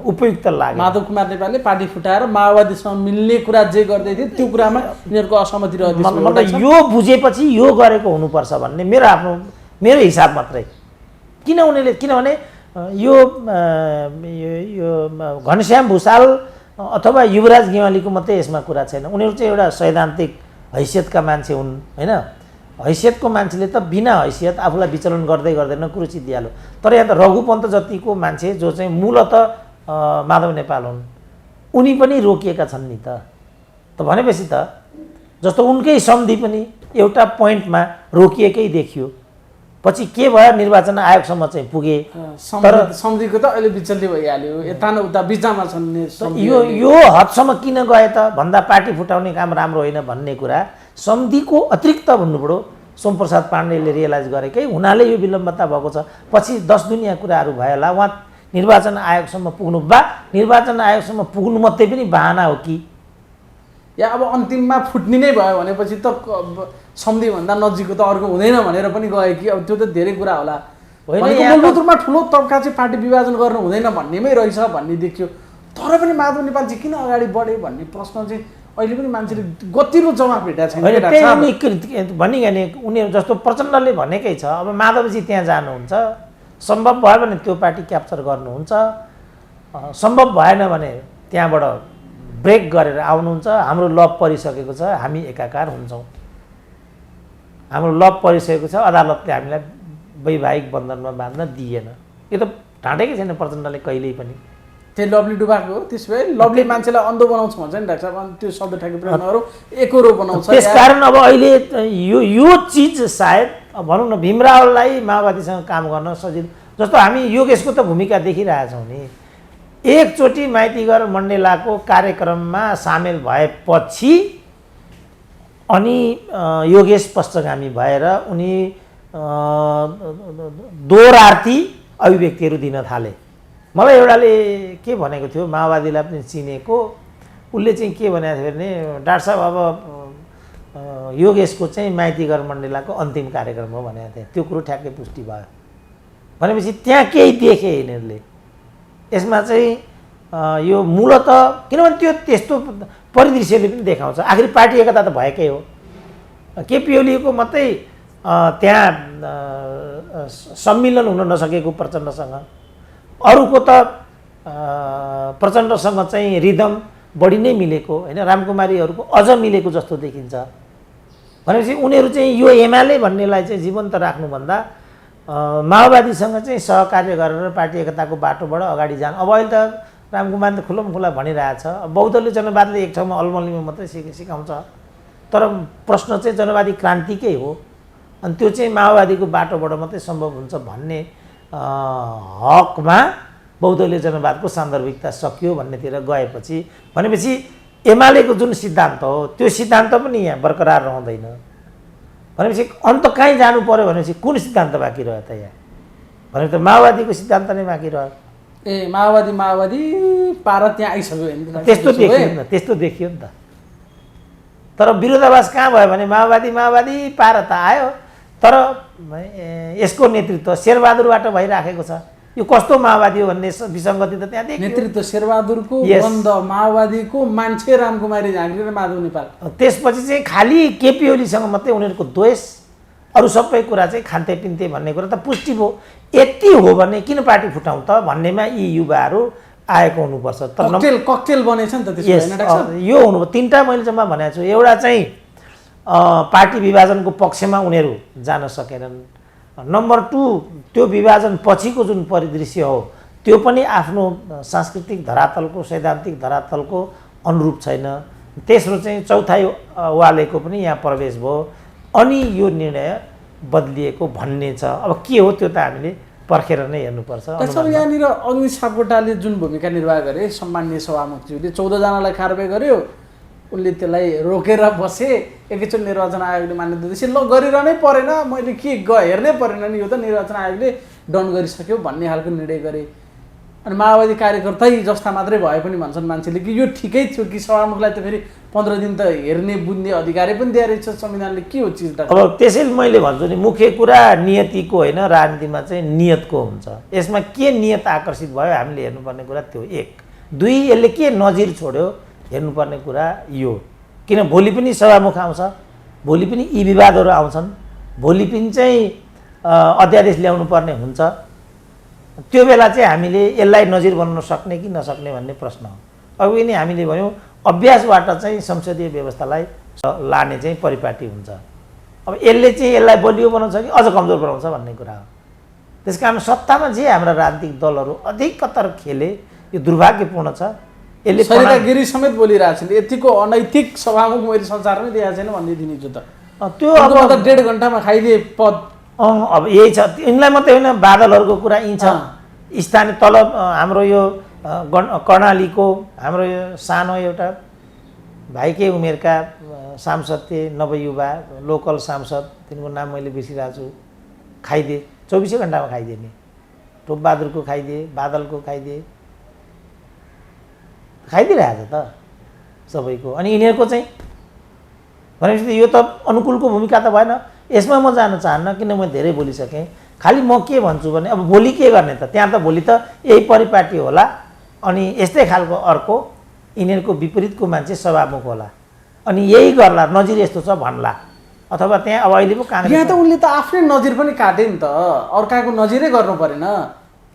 उपयुक्त लाग्यो। माधव कुमार नेपालले पार्टी फुटाएर माओवादीसँग मिल्ने कुरा जे गर्दै थिए त्यो कुरामा यिनीहरूको असहमति रह्यो। मतलब यो बुझेपछि यो गरेको हुनुपर्छ भन्ने मेरो हिसाब मात्रै। किनभने यो घनश्याम भुसाल अथवा युवराज गेवालीको मात्रै यसमा कुरा छैन। उनीहरू चाहिँ एउटा सैद्धान्तिक हैसियतका मान्छे हुन् होइन। हैसियतको मान्छेले त बिना हैसियत आफूलाई विचलन गर्दै गर्दैन कुरुचि दिइहाल्यो। तर यहाँ त रघुपन्त जतिको मान्छे जो चाहिँ मूलत माधव नेपाल हुन् उनी पनि रोकिएका छन् नि त भनेपछि त जस्तो उनकै सम्धि पनि एउटा पोइन्टमा रोकिएकै देखियो, पछि के भयो निर्वाचन आयोगसम्म चाहिँ पुगे। तर सम्धिको त अहिले बिचल्ली भइहाल्यो, यता न उता बिचमा छन्। यो हदसम्म किन गए त भन्दा पार्टी फुटाउने काम राम्रो होइन भन्ने कुरा सम्धिको अतिरिक्त भन्नु पऱ्यो सोमप्रसाद पाण्डेले रियलाइज गरेकै हुनाले यो विलम्बता भएको छ। पछि 10 दुनियाँ कुराहरू भयो होला, उहाँ निर्वाचन आयोगसम्म पुग्नु निर्वाचन आयोगसम्म पुग्नु मात्रै पनि बहाना हो कि या अब अन्तिममा फुट्ने नै भयो भनेपछि त सम्धिभन्दा नजिकको त अर्को हुँदैन भनेर पनि गयो कि अब त्यो त धेरै कुरा होला। मूलभूत रूपमा ठुलो तबका चाहिँ पार्टी विभाजन गर्नु हुँदैन भन्नेमै रहेछ भन्ने देखियो। तर पनि माधव नेपाल चाहिँ किन अगाडि बढे भन्ने प्रश्न चाहिँ अहिले पनि मान्छेले गतिलो जवाफ भेटेको छैन। भनिकने उनीहरू जस्तो प्रचण्डले भनेकै छ अब माधवजी त्यहाँ जानुहुन्छ, सम्भव भयो भने त्यो पार्टी क्याप्चर गर्नुहुन्छ, सम्भव भएन भने त्यहाँबाट ब्रेक गरेर आउनुहुन्छ। हाम्रो लब परिसकेको छ, हामी एकाकार हुन्छौँ। हाम्रो लब परिसकेको छ, अदालतले हामीलाई वैवाहिक बन्धनमा बाँध्न दिएन। यो त ढाँटेकै छैन प्रचण्डले कहिल्यै पनि। त्यही लभली डुबाएको हो। त्यसो भए लभली मान्छेलाई अन्धो बनाउँछ भन्छ नि डाक्टर साहब, त्यो शब्द ठ्याक्कै प्रयोग नगरौँ, एकरो बनाउँछ। त्यसकारण अब अहिले यो चिज सायद भनौँ न भीमरावलाई माओवादीसँग काम गर्न सजिलो। जस्तो हामी योगेशको त भूमिका देखिरहेछौँ नि, एकचोटि माइतीघर मण्डेलाको कार्यक्रममा सामेल भएपछि अनि योगेश पश्चगामी भएर उनी दोहोरार्थी अभिव्यक्तिहरू दिन थाले। मलाई एउटाले के भनेको थियो, माओवादीलाई पनि चिनेको, उसले चाहिँ के भनेको थियो भने डाक्टर साहब अब योगेशको चाहिँ माइतीघर मण्डेलाको अन्तिम कार्यक्रम हो भनेको थियो। त्यो कुरो ठ्याक्कै पुष्टि भयो भनेपछि त्यहाँ केही देखे यिनीहरूले। यसमा चाहिँ यो मूलत किनभने त्यो त्यस्तो परिदृश्यले पनि देखाउँछ आखिर पार्टी एकता त भएकै हो। केपी ओलीको मात्रै त्यहाँ सम्मिलन हुन नसकेको प्रचण्डसँग, अरूको त प्रचण्डसँग चाहिँ रिदम बढी नै मिलेको होइन, रामकुमारीहरूको अझ मिलेको जस्तो देखिन्छ। भनेपछि उनीहरू चाहिँ यो एमाले भन्नेलाई चाहिँ जीवन्त राख्नुभन्दा माओवादीसँग चाहिँ सहकार्य गरेर पार्टी एकताको बाटोबाट अगाडि जानु। अब अहिले त रामकुमारले खुल्ला भनिरहेछ बौद्धले जनवादले एक ठाउँमा अलमल्लीमा मात्रै सिकाउँछ, तर प्रश्न चाहिँ जनवादी क्रान्तिकै हो अनि त्यो चाहिँ माओवादीको बाटोबाट मात्रै सम्भव हुन्छ भन्ने हकमा बौद्धले जनवादको सान्दर्भिकता सकियो भन्नेतिर गएपछि भनेपछि एमालेको जुन सिद्धान्त हो त्यो सिद्धान्त पनि यहाँ बरकरार रहँदैन। भनेपछि अन्त कहीँ जानु पर्यो भनेपछि कुन सिद्धान्त बाँकी रह्यो त यहाँ भने त माओवादीको सिद्धान्त नै बाँकी रह्यो। ए माओवादी पारा त्यहाँ आइसक्यो त्यस्तो देखियो नि त। तर विरोधाभास कहाँ भयो भने माओवादी पारा त आयो, तर यसको नेतृत्व शेरबहादुरबाट भइराखेको छ। यो कस्तो माओवादी हो भन्ने विसङ्गति त त्यहाँ देखियो। नेतृत्व शेरबहादुरको बन्द, माओवादीको मान्छे रामकुमारी झाँक्री र माधव नेपाल। त्यसपछि चाहिँ खालि केपी ओलीसँग मात्रै उनीहरूको द्वेष, अरू सबै कुरा चाहिँ खान्ते पिन्ते भन्ने कुरा त पुष्टि भयो। यति हो भने किन पार्टी फुटाउँ त भन्नेमा यी युवाहरू आएको हुनुपर्छ। तर ककटेल बनेछ नि त त्यसो। यो हुनु तीनटा मैले जम्मा भनेको छु। एउटा चाहिँ पार्टी विभाजनको पक्षमा उनीहरू जान सकेनन्। नम्बर 2 त्यो विभाजन पछिको जुन परिदृश्य हो त्यो पनि आफ्नो सांस्कृतिक धरातलको सैद्धान्तिक धरातलको अनुरूप छैन। तेस्रो चाहिँ चौथाइ वालेको पनि यहाँ प्रवेश भयो अनि यो निर्णय बदलिएको भन्ने छ। अब के हो त्यो त हामीले पर्खेर नै हेर्नुपर्छ। त्यसो यहाँनिर अग्नि सापकोटाले जुन भूमिका निर्वाह गरे सम्माननीय सभामुखज्यूले 14 जनालाई कारबाही गर्यो, उनले त्यसलाई रोकेर बसे। एकैचोटि निर्वाचन आयोगले मान्यता दिएपछि ल गरिरहनै परेन, मैले के हेर्नै परेन नि, यो त निर्वाचन आयोगले डन गरिसक्यो भन्ने खालको निर्णय गरे। अनि माओवादी कार्यकर्तै जस्ता मात्रै भए पनि भन्छन् मान्छेले कि यो ठिकै थियो कि सभामुखलाई त फेरि 15 दिन त हेर्ने बुझ्ने अधिकार पनि दिएर रहेछ संविधानले, के हो चिज? अब त्यसैले मैले भन्छु नि मुख्य कुरा नियतिको होइन, राजनीतिमा चाहिँ नियतको हुन्छ। यसमा के नियत आकर्षित भयो हामीले हेर्नुपर्ने कुरा त्यो 1। 2 यसले के नजिर छोड्यो हेर्नुपर्ने कुरा यो। किन भोलि पनि सभामुख आउँछ, भोलि पनि यी विवादहरू आउँछन्, भोलि पनि चाहिँ अध्यादेश ल्याउनु पर्ने हुन्छ। त्यो बेला चाहिँ हामीले यसलाई नजिर बनाउन सक्ने कि नसक्ने भन्ने प्रश्न हो। अघि नै हामीले भन्यौँ अभ्यासबाट चाहिँ संसदीय व्यवस्थालाई लाने चाहिँ परिपाटी हुन्छ। अब यसले चाहिँ यसलाई बलियो बनाउँछ कि अझ कमजोर बनाउँछ भन्ने कुरा हो। त्यस कारण सत्तामा जे हाम्रा राजनीतिक दलहरू अधिकतर खेले यो दुर्भाग्यपूर्ण छ। यसले सरिता गिरी समेत बोलिरहेको छ यतिको अनैतिक सभामुख मैले संसारमै देखाएको छैन भन्ने दिनेछु त त्यो अब अब त 1.5 घण्टामा खाइदिए पद। अब यही छ। यिनलाई मात्रै होइन, बादलहरूको कुरा यी छ। स्थानीय तल हाम्रो यो कर्णालीको हाम्रो यो सानो एउटा भाइकै उमेरका सांसद थिए, नवयुवा लोकल सांसद, तिनको नाम मैले बिर्सिरहेको छु, खाइदिए 24 घण्टामा खाइदिए नि। टोपबहादुरको खाइदिए, बादलको खाइदिए, खाइदिइरहेछ त सबैको। अनि यिनीहरूको चाहिँ भनेपछि यो त अनुकूलको भूमिका त भएन। यसमा म जान चाहन्न, किन म धेरै बोलिसकेँ। खालि म के भन्छु भने अब भोलि के गर्ने त, त्यहाँ त भोलि त यही परिपाटी होला अनि यस्तै खालको अर्को यिनीहरूको विपरीतको मान्छे सभामुख होला अनि यही गर्ला, नजिर यस्तो छ भन्ला। अथवा त्यहाँ अब अहिले पो काङ्ग्रेस यहाँ त उनले त आफ्नै नजिर पनि काटे नि त, अर्काको नजिरै गर्नु परेन,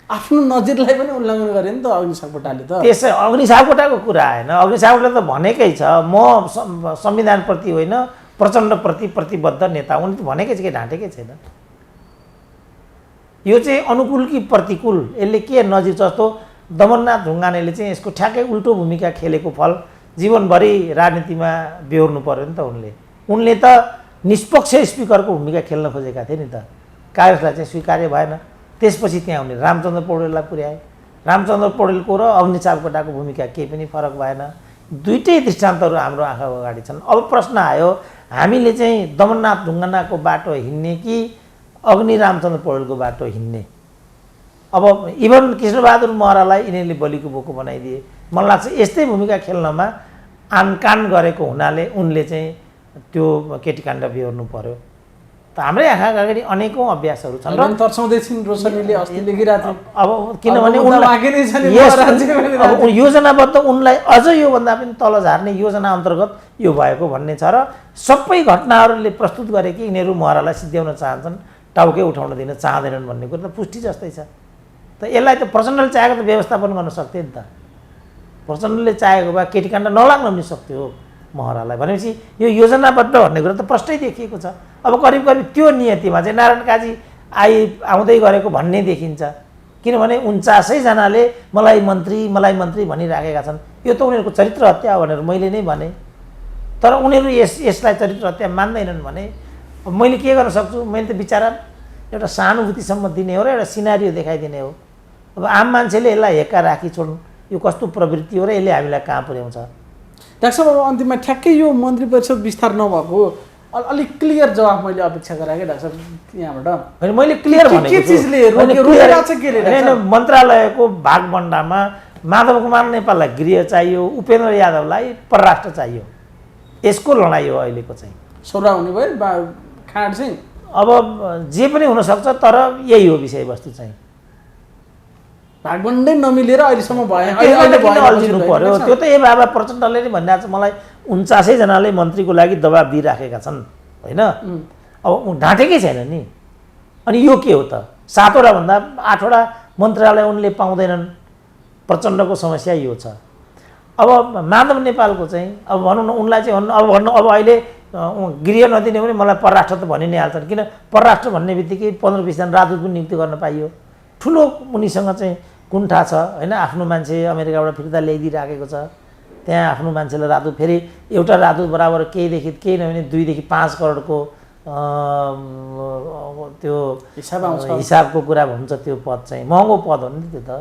आफ्नो नजिरलाई पनि उल्लङ्घन गरे नि त अग्नि सापकोटाले त। त्यसै अग्नि सापकोटाको कुरा आएन। अग्नि सापकोटा त भनेकै छ म संविधानप्रति होइन प्रचण्डप्रति प्रतिबद्ध नेता, उनले त भनेकै छ कि ढाँटेकै छैन। यो चाहिँ अनुकूल कि प्रतिकूल, यसले के नजिर जस्तो दमननाथ ढुङ्गानेले चाहिँ यसको ठ्याक्कै उल्टो भूमिका खेलेको फल जीवनभरि राजनीतिमा बेहोर्नु पर्यो नि त। उनले त निष्पक्ष स्पिकरको भूमिका खेल्न खोजेका थिए नि त, काङ्ग्रेसलाई चाहिँ स्वीकार्य भएन। त्यसपछि त्यहाँ उनले रामचन्द्र पौडेललाई पुर्याए। रामचन्द्र पौडेलको र अग्नि सापकोटाको भूमिका केही पनि फरक भएन। दुईटै दृष्टान्तहरू हाम्रो आँखाको अगाडि छन्। अब प्रश्न आयो हामीले चाहिँ दमननाथ ढुङ्गानाको बाटो हिँड्ने कि अग्नि रामचन्द्र पौडेलको बाटो हिँड्ने। अब इभन कृष्णबहादुर महरालाई यिनीहरूले बलिको बोको बनाइदिए। मलाई लाग्छ यस्तै भूमिका खेल्नमा आनकान गरेको हुनाले उनले चाहिँ त्यो केटीकाण्ड बिहोर्नु पर्यो। त हाम्रै आँखाका अगाडि अनेकौँ अभ्यासहरू छन् र तर्साउँदै छिन् रोशनीले अस्ति लेखिरहेको थियो। अब किनभने अब योजनाबद्ध उनलाई अझ योभन्दा पनि तल झार्ने योजना अन्तर्गत यो भएको भन्ने छ र सबै घटनाहरूले प्रस्तुत गरे कि यिनीहरू महरालाई सिद्ध्याउन चाहन्छन्, टाउकै उठाउन दिन चाहँदैनन् भन्ने कुरो त पुष्टि जस्तै छ। त यसलाई त प्रचण्डले चाहेको त व्यवस्थापन गर्न सक्थ्यो नि त। प्रचण्डले चाहेको भए केटीकाण्ड नलाग्न पनि सक्थ्यो महरालाई। भनेपछि यो योजनाबद्ध भन्ने कुरा त प्रष्टै देखिएको छ। अब करिब करिब त्यो नियतिमा चाहिँ नारायण काजी आउँदै गरेको भन्ने देखिन्छ। किनभने 49 जनाले मलाई मन्त्री भनिराखेका छन्। यो त उनीहरूको चरित्र हत्या हो भनेर मैले नै भने, तर उनीहरू यसलाई चरित्र हत्या मान्दैनन् भने अब मैले के गर्न सक्छु? मैले त बिचारा एउटा सहानुभूतिसम्म दिने हो र एउटा सिनारियो देखाइदिने हो। अब आम मान्छेले यसलाई हेक्का राखी छोड्नु, यो कस्तो प्रवृत्ति हो र यसले हामीलाई कहाँ पुर्याउँछ? डाक्टर साहब, अब अन्तिममा ठ्याक्कै यो मन्त्री परिषद विस्तार नभएको अलिक क्लियर जवाब मैले अपेक्षा गरेँ डाक्टर साहब यहाँबाट। होइन, मैले क्लियर भनेको मन्त्रालयको भागबण्डामा माधव कुमार नेपाललाई गृह चाहियो, उपेन्द्र यादवलाई परराष्ट्र चाहियो। यसको लडाइँ हो अहिलेको चाहिँ। सौरा हुने भयो खाँड चाहिँ अब जे पनि हुनसक्छ, तर यही हो विषयवस्तु चाहिँ। भागबन्डै नमिलेर अहिलेसम्म भयो, अल्झिनु पर्यो। त्यो त ए बाबा प्रचण्डले नै भनिरहेको छ, मलाई 49 जनाले मन्त्रीको लागि दबाब दिइराखेका छन् होइन। अब ढाँटेकै छैन नि। अनि यो के हो त? 7वटा भन्दा 8वटा मन्त्रालय उनले पाउँदैनन्। प्रचण्डको समस्या यो छ। अब माधव नेपालको चाहिँ अब भनौँ न, उनलाई चाहिँ अब अहिले गृह नदिने भने मलाई परराष्ट्र त भनि नै हाल्छन्। किन परराष्ट्र भन्ने बित्तिकै 15-20 जना राजदूत पनि नियुक्ति गर्न पाइयो। ठुलो उनीसँग चाहिँ कुण्ठा छ होइन। आफ्नो मान्छे अमेरिकाबाट फिर्ता ल्याइदिइराखेको छ। त्यहाँ आफ्नो मान्छेलाई राजदूत, फेरि एउटा राजदूत बराबर केही नभने 2 देखि 5 करोडको त्यो हिसाबको कुरा हुन्छ। त्यो पद चाहिँ महँगो पद हो नि त्यो त।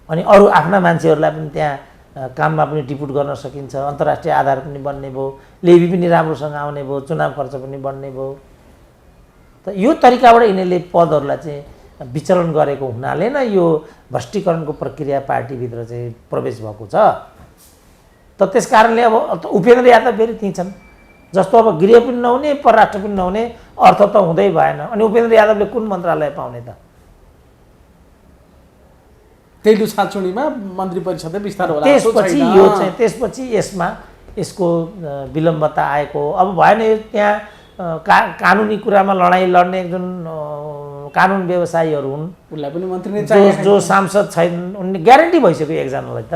अनि अरू आफ्ना मान्छेहरूलाई पनि त्यहाँ काममा पनि डिपुट गर्न सकिन्छ। अन्तर्राष्ट्रिय आधार पनि बन्ने भयो, लेबी पनि राम्रोसँग आउने भयो, चुनाव खर्च पनि बन्ने भयो। त यो तरिकाबाट यिनीहरूले पदहरूलाई चाहिँ विचलन गरेको हुनाले नै यो भ्रष्टीकरणको प्रक्रिया पार्टीभित्र चाहिँ प्रवेश भएको छ। त त्यस कारणले अब उपेन्द्र यादव फेरि ती छन् जस्तो अब गृह पनि नहुने, परराष्ट्र पनि नहुने, अर्थ त हुँदै भएन। अनि उपेन्द्र यादवले कुन मन्त्रालय पाउने त? तेलु साँचुनीमा मन्त्री परिषदै विस्तार होला। त्यसपछि यो चाहिँ यसको विलम्बता आएको। अब भएन यो त्यहाँ कानुनी कुरामा लडाइँ लड्ने जुन कानुन व्यवसायीहरू हुन्, उसलाई पनि मन्त्री नै चाहियो। जो सांसद छैन, उनले ग्यारेन्टी भइसक्यो एकजनालाई त।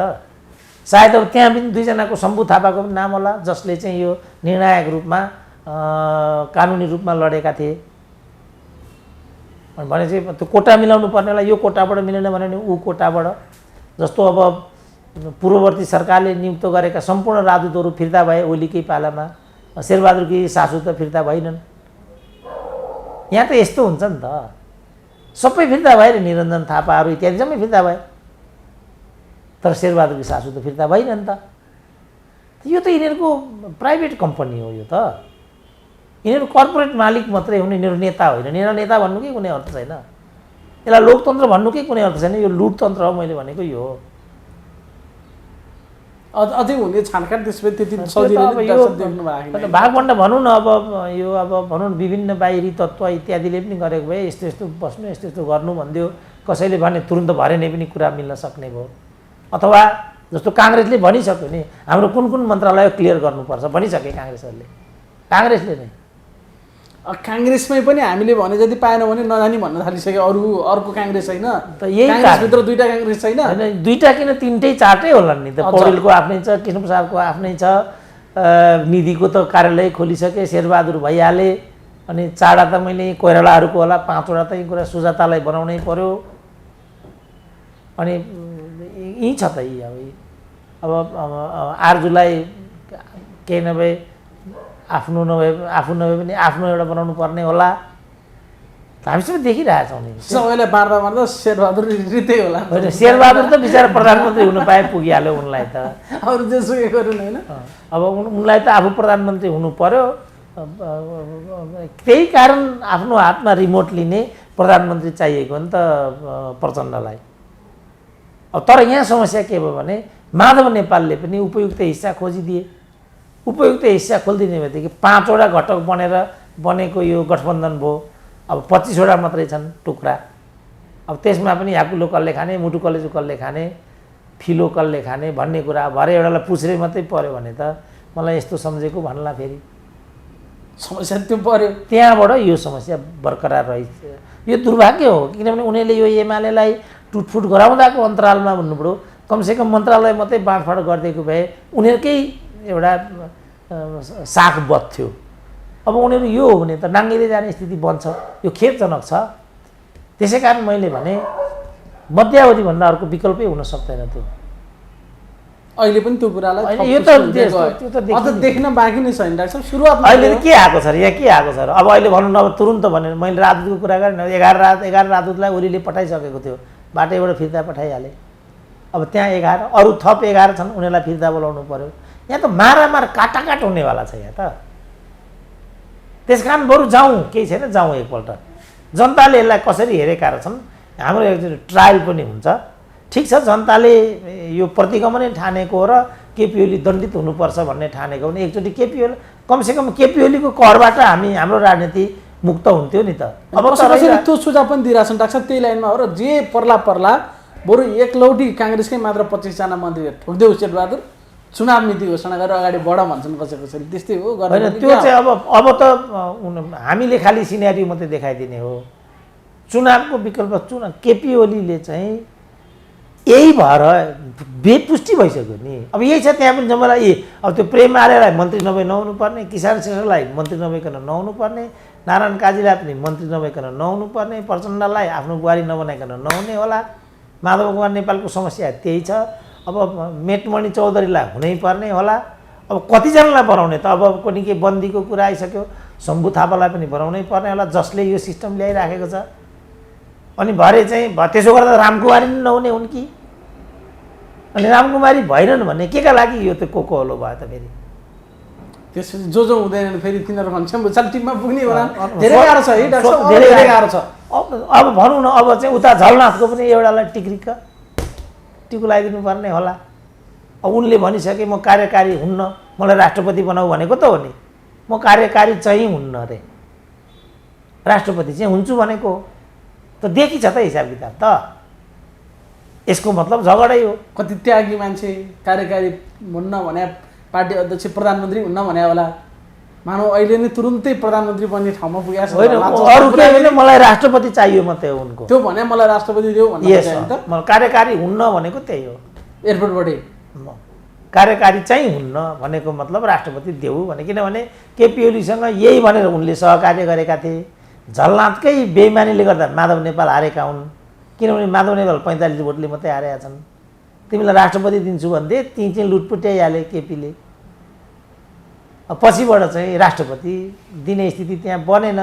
सायद अब त्यहाँ पनि दुईजनाको शम्भु थापाको पनि नाम होला जसले चाहिँ यो निर्णायक रूपमा कानुनी रूपमा लडेका थिए भने चाहिँ त्यो कोटा मिलाउनु पर्नेलाई यो कोटाबाट मिलेन भने ऊ कोटाबाट जस्तो अब पूर्ववर्ती सरकारले नियुक्त गरेका सम्पूर्ण राजदूतहरू फिर्ता भए ओलीकै पालामा शेरबहादुरकी सासू त फिर्ता भएनन् यहाँ त यस्तो हुन्छ नि त सबै फिर्ता भए र निरञ्जन थापाहरू इत्यादि जम्मै फिर्ता भए तर शेरबहादुरकी सासू त फिर्ता भएन नि त यो त यिनीहरूको प्राइभेट कम्पनी हो यो त यिनीहरू कर्पोरेट मालिक मात्रै हुन् यिनीहरू नेता होइन यिनीहरू नेता भन्नुकै कुनै अर्थ छैन यसलाई लोकतन्त्र भन्नुकै कुनै अर्थ छैन यो लुटतन्त्र हो मैले भनेको यो हो अझै हुने छानकाट त्यसपछि त्यति भागभण्ड भनौँ न अब यो अब भनौँ न विभिन्न बाहिरी तत्त्व इत्यादिले पनि गरेको भए यस्तो यस्तो बस्नु यस्तो यस्तो गर्नु भन्दियो कसैले भने तुरुन्त भरे नै पनि कुरा मिल्न सक्ने भयो अथवा जस्तो काङ्ग्रेसले भनिसक्यो नि हाम्रो कुन कुन मन्त्रालय क्लियर गर्नुपर्छ भनिसके काङ्ग्रेसले नै काङ्ग्रेसमै पनि हामीले भने जति पाएन भने नजानी भन्न थालिसक्यो अर्को काङ्ग्रेस होइन त यही काङ्ग्रेसभित्र दुईटा काङ्ग्रेस छैन होइन दुईटा किन तिनटै चारटै होला नि त पौडेलको आफ्नै छ कृष्णप्रसादको आफ्नै छ निधिको त कार्यालय खोलिसके शेरबहादुर भइहाले अनि चारवटा त मैले कोइरालाहरूको होला 5वटा त यी कुरा सुजातालाई बनाउनै पर्यो अनि यही छ त यी अब आरजुलाई केही नभए आफू नभए पनि आफ्नो एउटा बनाउनु पर्ने होला हामी सबै देखिरहेछौँ नि सबैलाई मार्दा शेरबहादुर रित्तै होला होइन शेरबहादुर त बिचरा प्रधानमन्त्री हुनु पाए पुगिहाल्यो उनलाई त अरू जेसुकै गर्नु होइन अब उनलाई त आफू प्रधानमन्त्री हुनु पर्यो त्यही कारण आफ्नो हातमा रिमोट लिने प्रधानमन्त्री चाहिएको नि त प्रचण्डलाई अब तर यहाँ समस्या के भयो भने माधव नेपालले पनि उपयुक्त हिस्सा खोजिदिए उपयुक्त हिस्सा खोलिदिने बित्तिकै 5वटा घटक बनेको यो गठबन्धन भयो अब 25वटा मात्रै छन् टुक्रा अब त्यसमा पनि याकुलो कसले खाने मुटु कलेजु कसले खाने फिलो कसले खाने भन्ने कुरा भरे एउटालाई पुछ्रे मात्रै पर्यो भने त मलाई यस्तो सम्झेको भन्ला फेरि समस्या त्यो पर्यो त्यहाँबाट यो समस्या बरकरार रहेछ यो दुर्भाग्य हो किनभने उनीहरूले यो एमालेलाई टुटफुट गराउँदाको अन्तरालमा भन्नुपऱ्यो कमसेकम मन्त्रालय मात्रै बाँडफाँड गरिदिएको भए उनीहरूकै एउटा साख बत्थ्यो अब उनीहरू यो हो भने त नाङ्गिँदै जाने स्थिति बन्छ यो खेदजनक छ त्यसै कारण मैले भने मध्यावधिभन्दा अर्को विकल्पै हुन सक्दैन त्यो अहिले पनि त्यो कुरालाई यो त देख्न बाँकी नै छैन डाक्टर साहब सुरुवातमा अहिले के आएको छ र यहाँ के आएको छ र अब अहिले भनौँ न अब तुरुन्त भनेर मैले राजदूतको कुरा गरेँ 11 राजदूतलाई ओलीले पठाइसकेको थियो बाटैबाट फिर्ता पठाइहाले अब त्यहाँ 11 अरू थप 11 छन् उनीहरूलाई फिर्ता बोलाउनु पर्यो यहाँ त मारामार काटाकाट हुनेवाला छ यहाँ त त्यस कारण बरु जाउँ केही छैन जाउँ एकपल्ट जनताले यसलाई कसरी हेरेका रहेछन् हाम्रो एकचोटि ट्रायल पनि हुन्छ ठिक छ जनताले यो प्रतिगमनै ठानेको हो र केपी ओली दण्डित हुनुपर्छ भन्ने ठानेको भने एकचोटि केपी ओली कमसेकम केपी ओलीको करबाट हाम्रो राजनीति मुक्त हुन्थ्यो नि त अब कसैले त्यो सुझाव पनि दिइरहेछन् डाक्टर साहब त्यही लाइनमा हो र जे पर्ला बरु एकलौटी काङ्ग्रेसकै मात्र 25जना मन्त्री ठोक्देऊ शेरबहादुर चुनाव नीति घोषणा गरेर अगाडि बढ भन्छन् कसैले त्यस्तै हो होइन त्यो चाहिँ अब त हामीले खालि सिनेरियो मात्रै देखाइदिने हो चुनावको विकल्प केपी ओलीले चाहिँ यही भएर बेपुष्टि भइसक्यो नि अब यही छ त्यहाँ पनि जम्मै अब त्यो प्रेम आर्यलाई मन्त्री नभए नहुनु पर्ने किसान श्रेष्ठलाई मन्त्री नभइकन नहुनु पर्ने नारायण काजीलाई पनि मन्त्री नभइकन नहुनु पर्ने प्रचण्डलाई आफ्नो बुहारी नबनाइकन नहुने होला माधव कुमार नेपालको समस्या त्यही छ अब मेटमणि चौधरीलाई हुनै पर्ने होला अब कतिजनालाई बनाउने त अब कुनै के बन्दीको कुरा आइसक्यो शम्भु थापालाई पनि बनाउनै पर्ने होला जसले यो सिस्टम ल्याइराखेको छ अनि भरे चाहिँ त्यसो गर्दा रामकुमारी पनि नहुने हुन् कि अनि रामकुमारी भएनन् भने के का लागि यो त को होलो भयो त फेरि त्यसपछि जो हुँदैन फेरि तिनीहरू भन्छ भुचाल टिममा पुग्ने होला धेरै गाह्रो छ है डाक्टर साहब धेरै गाह्रो छ अब भनौँ न अब चाहिँ उता झलनाथको पनि एउटालाई टिको लगाइदिनु पर्ने होला अब उनले भनिसके म कार्यकारी हुन्न मलाई राष्ट्रपति बनाऊ भनेको त हो नि म कार्यकारी चाहिँ हुन्न अरे राष्ट्रपति चाहिँ हुन्छु भनेको त देखि छ त हिसाब किताब त यसको मतलब झगडै हो कति त्यागी मान्छे कार्यकारी हुन्न भने पार्टी अध्यक्ष प्रधानमन्त्री हुन्न भने होला मानव अहिले नै तुरुन्तै प्रधानमन्त्री बन्ने ठाउँमा पुगेको छ होइन अरू के होइन मलाई राष्ट्रपति चाहियो मात्रै हो उनको त्यो भने मलाई राष्ट्रपति देऊ भन्ने मलाई कार्यकारी हुन्न भनेको त्यही हो एयरपोर्टबाटै कार्यकारी चाहिँ हुन्न भनेको मतलब राष्ट्रपति देऊ भने, किनभने केपी ओलीसँग यही भनेर उनले सहकार्य गरेका थिए। झलनाथकै बेइमानीले गर्दा माधव नेपाल हारेका हुन्, किनभने माधव नेपाल 45 भोटले मात्रै हारेका छन्। तिमीलाई राष्ट्रपति दिन्छु भन्दै चाहिँ लुटपुट्याइहाले केपीले। पछिबाट चाहिँ राष्ट्रपति दिने स्थिति त्यहाँ बनेन।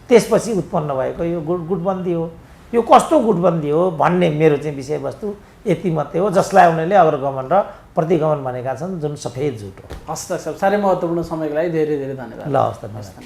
त्यसपछि उत्पन्न भएको यो गुटबन्दी हो। यो कस्तो गुटबन्दी हो भन्ने मेरो चाहिँ विषयवस्तु यति मात्रै हो, जसलाई उनीहरूले अग्रगमन र प्रतिगमन भनेका छन्, जुन सफेद झुट हो। हस् त, साह्रै महत्त्वपूर्ण समयको लागि धेरै धेरै धन्यवाद। ल हस् त।